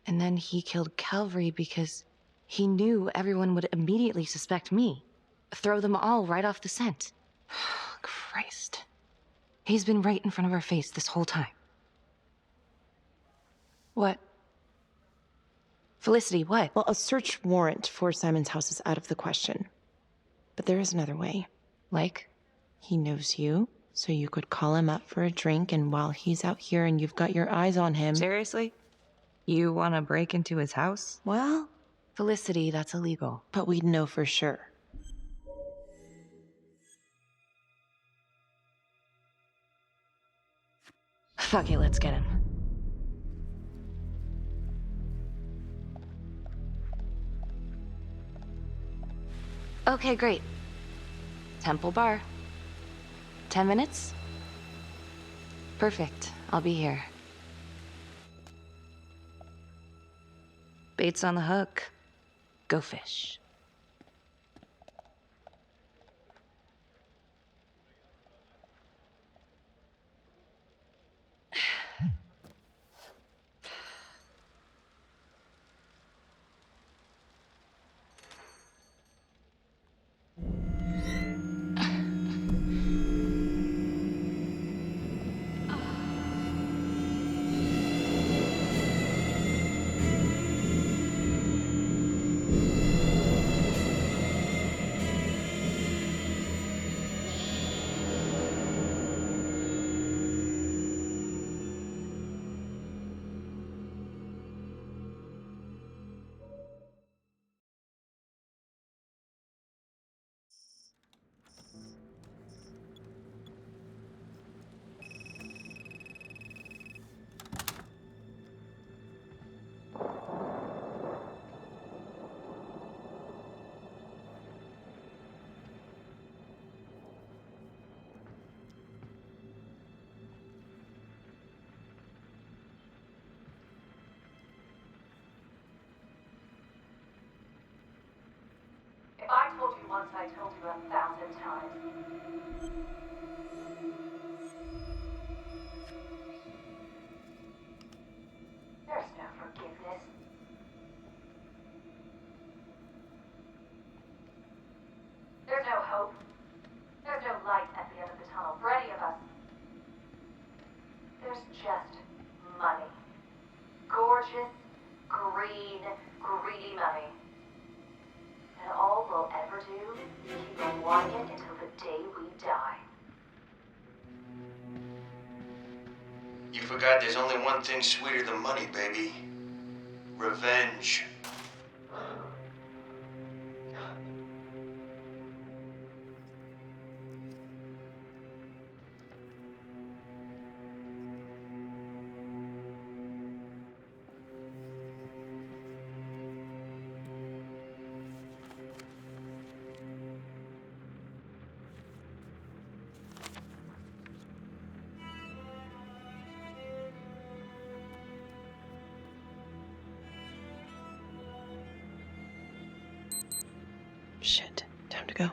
and then he killed Calvary because he knew everyone would immediately suspect me. Throw them all right off the scent. Christ. He's been right in front of our face this whole time. What? Felicity, what? Well, a search warrant for Simon's house is out of the question. But there is another way. Like? He knows you, so you could call him up for a drink, and while he's out here and you've got your eyes on him... Seriously? You want to break into his house? Well... Felicity, that's illegal. But we'd know for sure. Fuck it, let's get him. Okay, great. Temple Bar. 10 minutes? Perfect. I'll be here. Bait's on the hook. Go fish. once I told you 1,000 times. There's no forgiveness. There's no hope. There's no light at the end of the tunnel for any of us. There's just money. Gorgeous, green, greedy money. And all we'll ever do is keep wanting it until the day we die. You forgot there's only one thing sweeter than money, baby. Revenge. Shit, time to go.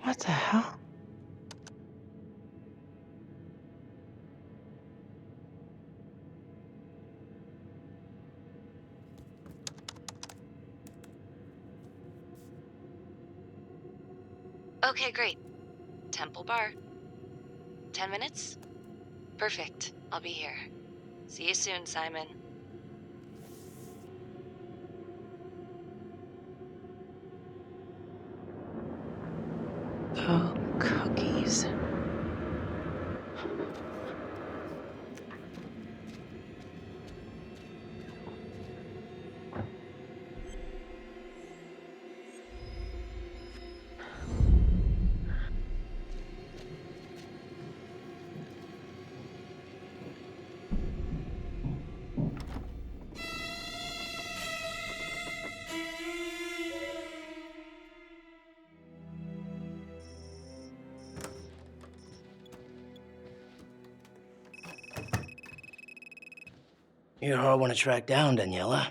What the hell? Okay, great. Temple Bar. 10 minutes? Perfect. I'll be here. See you soon, Simon. Oh, cookies. You're a hard one to track down, Daniela.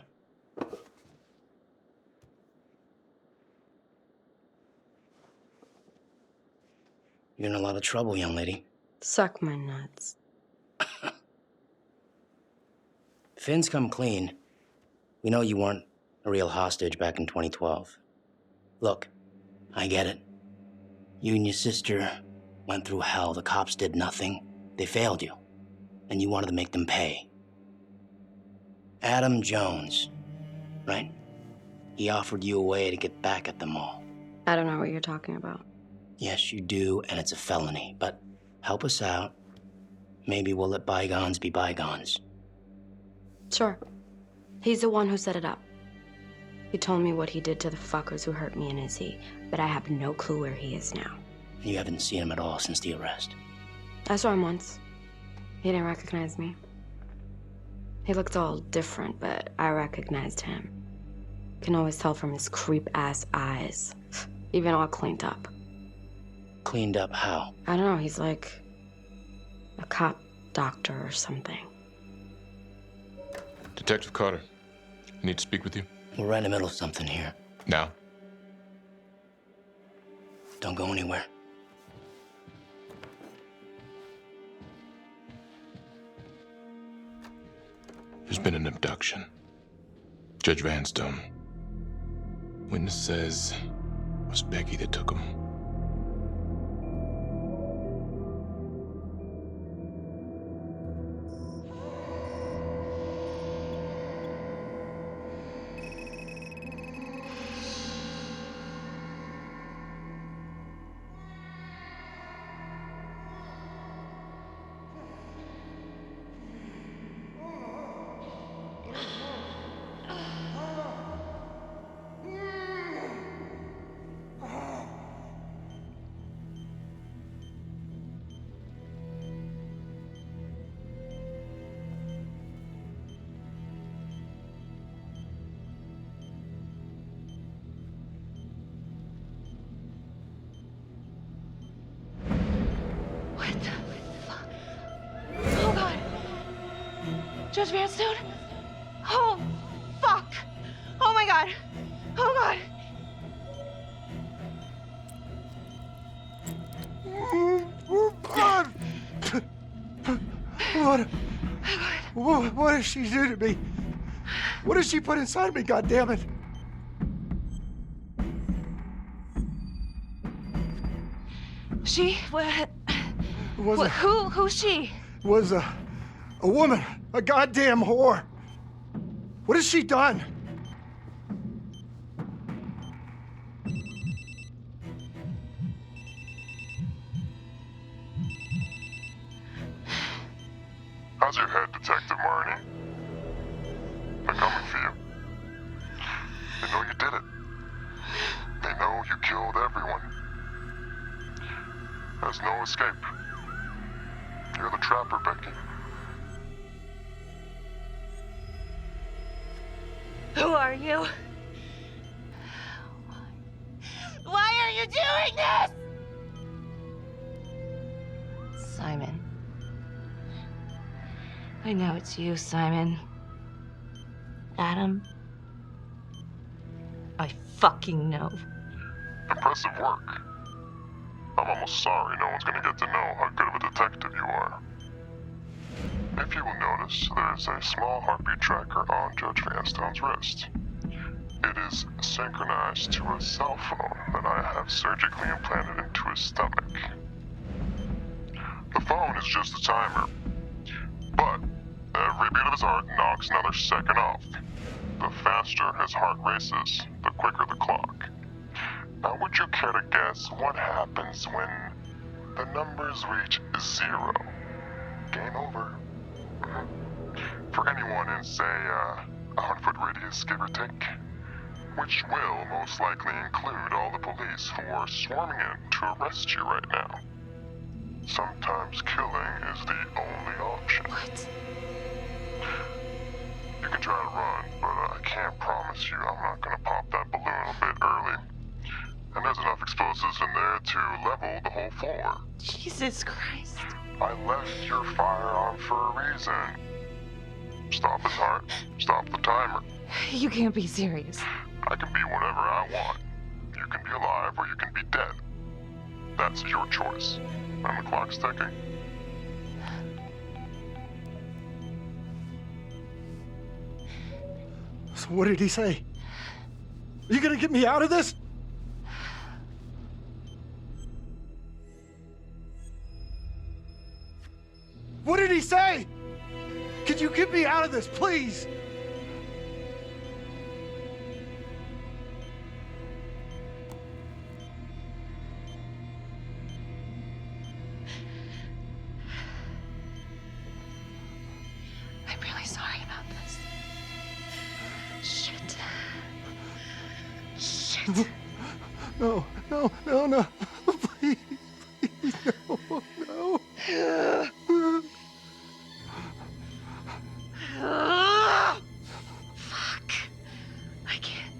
You're in a lot of trouble, young lady. Suck my nuts. Finn's come clean. We know you weren't a real hostage back in 2012. Look, I get it. You and your sister went through hell, the cops did nothing. They failed you. And you wanted to make them pay. Adam Jones, right? He offered you a way to get back at them all. I don't know what you're talking about. Yes, you do, and it's a felony. But help us out. Maybe we'll let bygones be bygones. Sure. He's the one who set it up. He told me what he did to the fuckers who hurt me and Izzy, but I have no clue where he is now. You haven't seen him at all since the arrest. I saw him once. He didn't recognize me. He looked all different, but I recognized him. Can always tell from his creep-ass eyes. Even all cleaned up. Cleaned up how? I don't know, he's like a cop doctor or something. Detective Carter, I need to speak with you. We're right in the middle of something here. Now? Don't go anywhere. There's been an abduction. Judge Vanstone. Witness says it was Becky that took him. Oh, God. Judge Vanstone? Oh, fuck. Oh, my God. Oh, God. What did she do to me? What did she put inside me, goddammit? She? Who's she? Was a woman, a goddamn whore. What has she done? How's your head, Detective Marnie? They're coming for you. They know you did it. They know you killed everyone. There's no escape. You're the trapper, Becky. Who are you? Why are you doing this? Simon. I know it's you, Simon. Adam. I fucking know. Impressive work. I'm almost sorry no one's gonna get to know how good of a detective you are. If you will notice, there's a small heartbeat tracker on Judge Vanstone's wrist. It is synchronized to a cell phone that I have surgically implanted into his stomach. The phone is just a timer, but every beat of his heart knocks another second off. The faster his heart races, the quicker the clock. Now, would you care to guess what happens when the numbers reach 0? Game over. For anyone in, say, a 100-foot radius, give or take, which will most likely include all the police who are swarming in to arrest you right now. Sometimes killing is the only option. What? You can try to run, but I can't promise you I'm not gonna pop that balloon a bit early. And there's enough explosives in there to level the whole floor. Jesus Christ. I left your firearm for a reason. Stop his heart. Stop the timer. You can't be serious. I can be whatever I want. You can be alive or you can be dead. That's your choice. And the clock's ticking. So what did he say? Are you gonna get me out of this? out of this, please! I'm really sorry about this. Shit. Shit. No, no, no, no. Please, please, no, no. Fuck. I can't.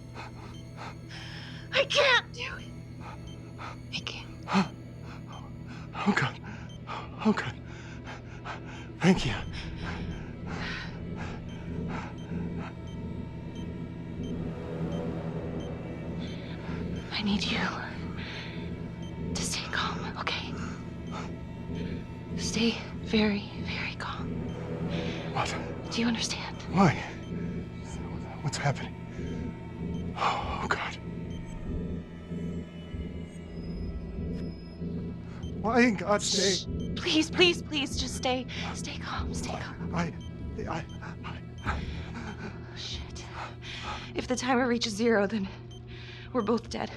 I can't do it. I can't. Oh, God. Oh, God. Thank you. I need you to stay calm, okay? Stay very, very calm. What? Do you understand? Why? What's happening? Oh, God. Why in God's name? Please, please, please, just stay calm, stay calm. I... Shit. If the timer reaches 0, then we're both dead.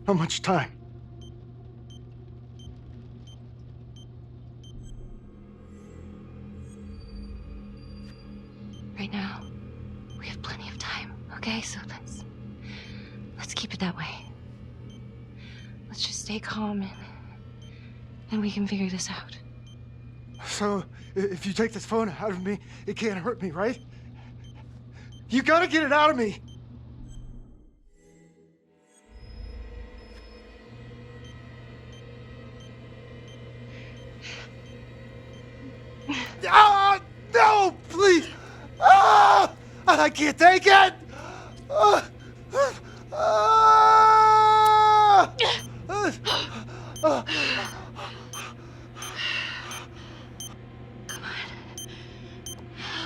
How much time? Right now, we have plenty of time, okay? So let's keep it that way. Let's just stay calm and we can figure this out. So, if you take this phone out of me, it can't hurt me, right? You gotta get it out of me! Ah, no, please! Ah, I can't take it! Ah, ah,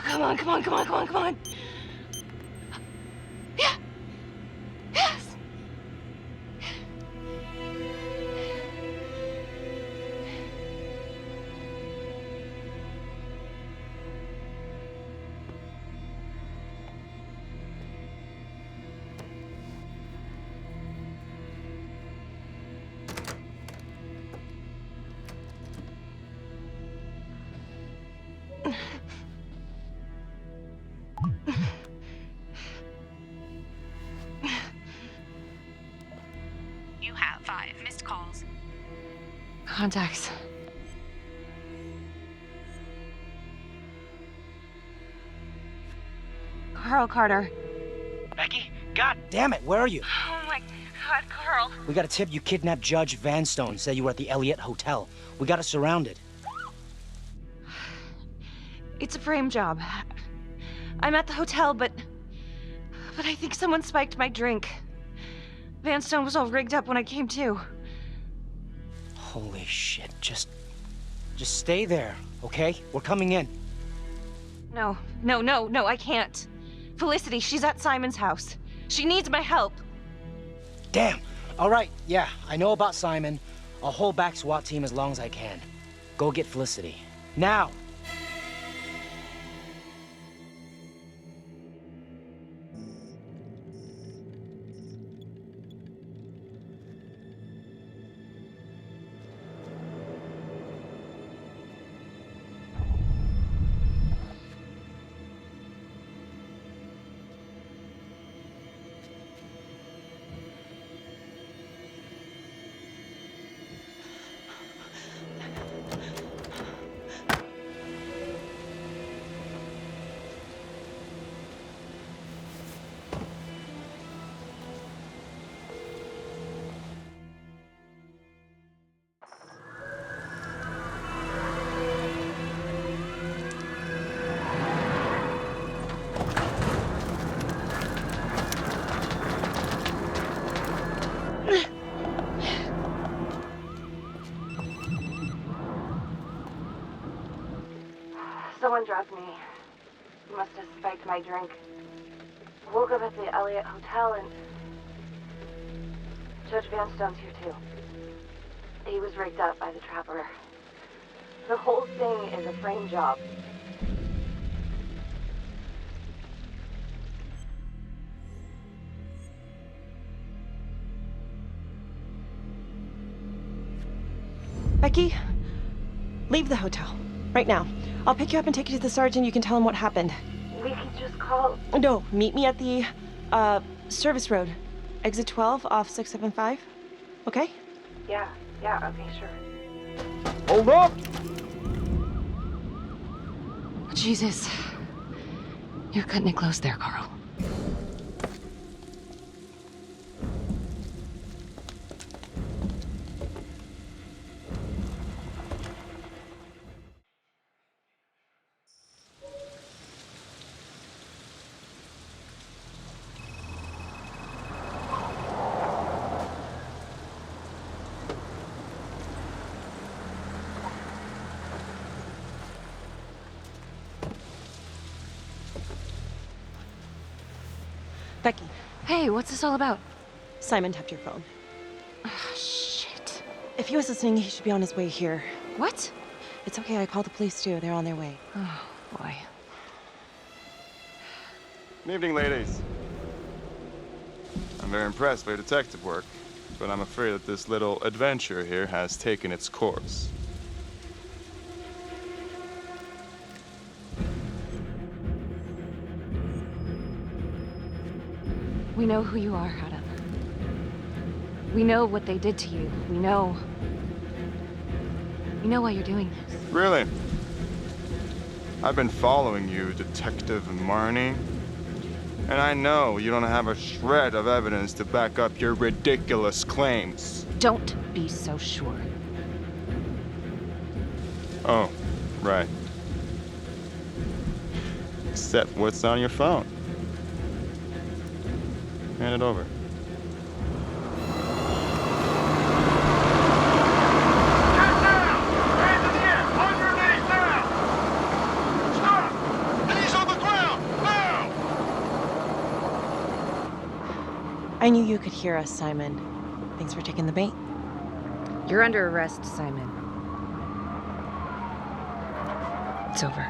Come on, come on, come on, come on, come on. Yeah. Yes. You have 5 missed calls. Contacts. Carl Carter. Becky? God damn it, where are you? Oh my God, Carl. We got a tip you kidnapped Judge Vanstone. Said you were at the Elliott Hotel. We got it surrounded. It's a frame job. I'm at the hotel, but I think someone spiked my drink. Vanstone was all rigged up when I came to. Holy shit, just stay there, okay? We're coming in. No, I can't. Felicity, she's at Simon's house. She needs my help. Damn. All right, yeah, I know about Simon. I'll hold back SWAT team as long as I can. Go get Felicity. Now! Someone drugged me. Must have spiked my drink. Woke up at the Elliott Hotel and Judge Vanstone's here too. He was rigged up by the trapper. The whole thing is a frame job. Becky, leave the hotel. Right now. I'll pick you up and take you to the sergeant. You can tell him what happened. We could just call. No, meet me at the, service road. Exit 12 off 675. Okay? Yeah, okay, sure. Hold up! Jesus. You're cutting it close there, Carl. Becky. Hey, what's this all about? Simon tapped your phone. Oh, shit. If he was listening, he should be on his way here. What? It's okay, I called the police too. They're on their way. Oh, boy. Good evening, ladies. I'm very impressed by your detective work, but I'm afraid that this little adventure here has taken its course. We know who you are, Adam. We know what they did to you. We know why you're doing this. Really? I've been following you, Detective Marnie. And I know you don't have a shred of evidence to back up your ridiculous claims. Don't be so sure. Oh, right. Except what's on your phone. Hand it over. I knew you could hear us, Simon. Thanks for taking the bait. You're under arrest, Simon. It's over.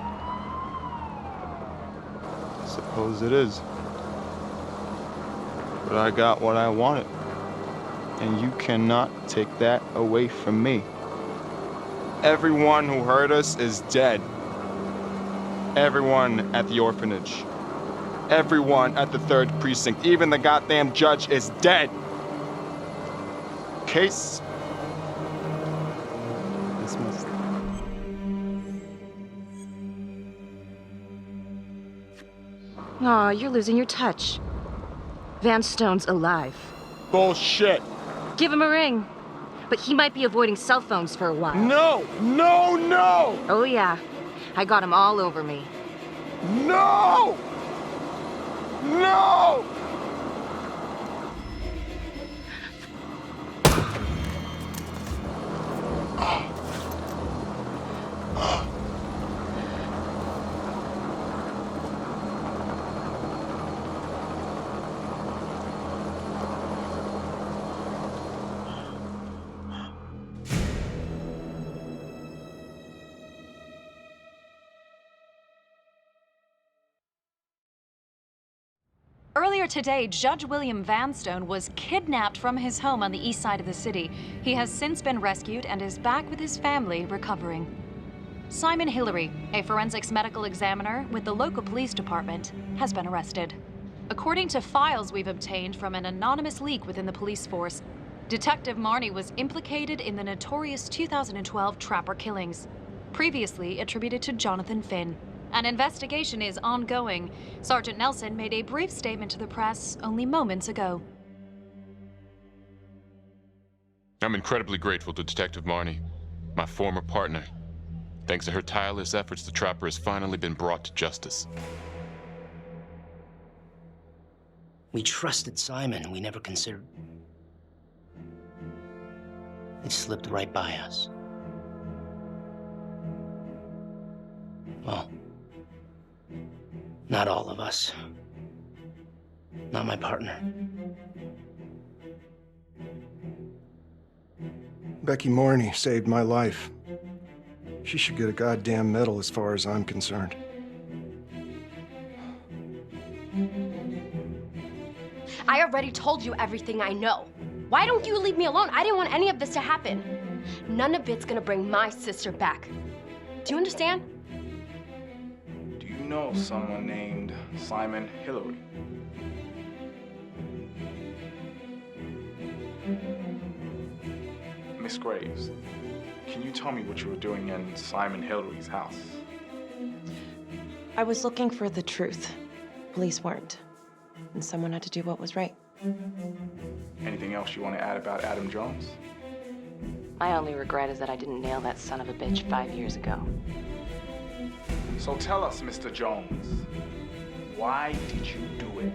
Suppose it is. But I got what I wanted. And you cannot take that away from me. Everyone who hurt us is dead. Everyone at the orphanage. Everyone at the 3rd precinct. Even the goddamn judge is dead. Case dismissed. Aw, you're losing your touch. Van Stone's alive. Bullshit. Give him a ring. But he might be avoiding cell phones for a while. No! No, no! Oh, yeah. I got him all over me. No! No! Earlier today, Judge William Vanstone was kidnapped from his home on the east side of the city. He has since been rescued and is back with his family recovering. Simon Hillary, a forensics medical examiner with the local police department, has been arrested. According to files we've obtained from an anonymous leak within the police force, Detective Marnie was implicated in the notorious 2012 Trapper killings, previously attributed to Jonathan Finn. An investigation is ongoing. Sergeant Nelson made a brief statement to the press only moments ago. I'm incredibly grateful to Detective Marnie, my former partner. Thanks to her tireless efforts, the Trapper has finally been brought to justice. We trusted Simon. We never considered... It slipped right by us. Well, not all of us. Not my partner. Becky Morney saved my life. She should get a goddamn medal as far as I'm concerned. I already told you everything I know. Why don't you leave me alone? I didn't want any of this to happen. None of it's gonna bring my sister back. Do you understand? Do you know someone named Simon Hillary? Miss Graves, can you tell me what you were doing in Simon Hillary's house? I was looking for the truth. Police weren't. And someone had to do what was right. Anything else you want to add about Adam Jones? My only regret is that I didn't nail that son of a bitch 5 years ago. So tell us, Mr. Jones, why did you do it?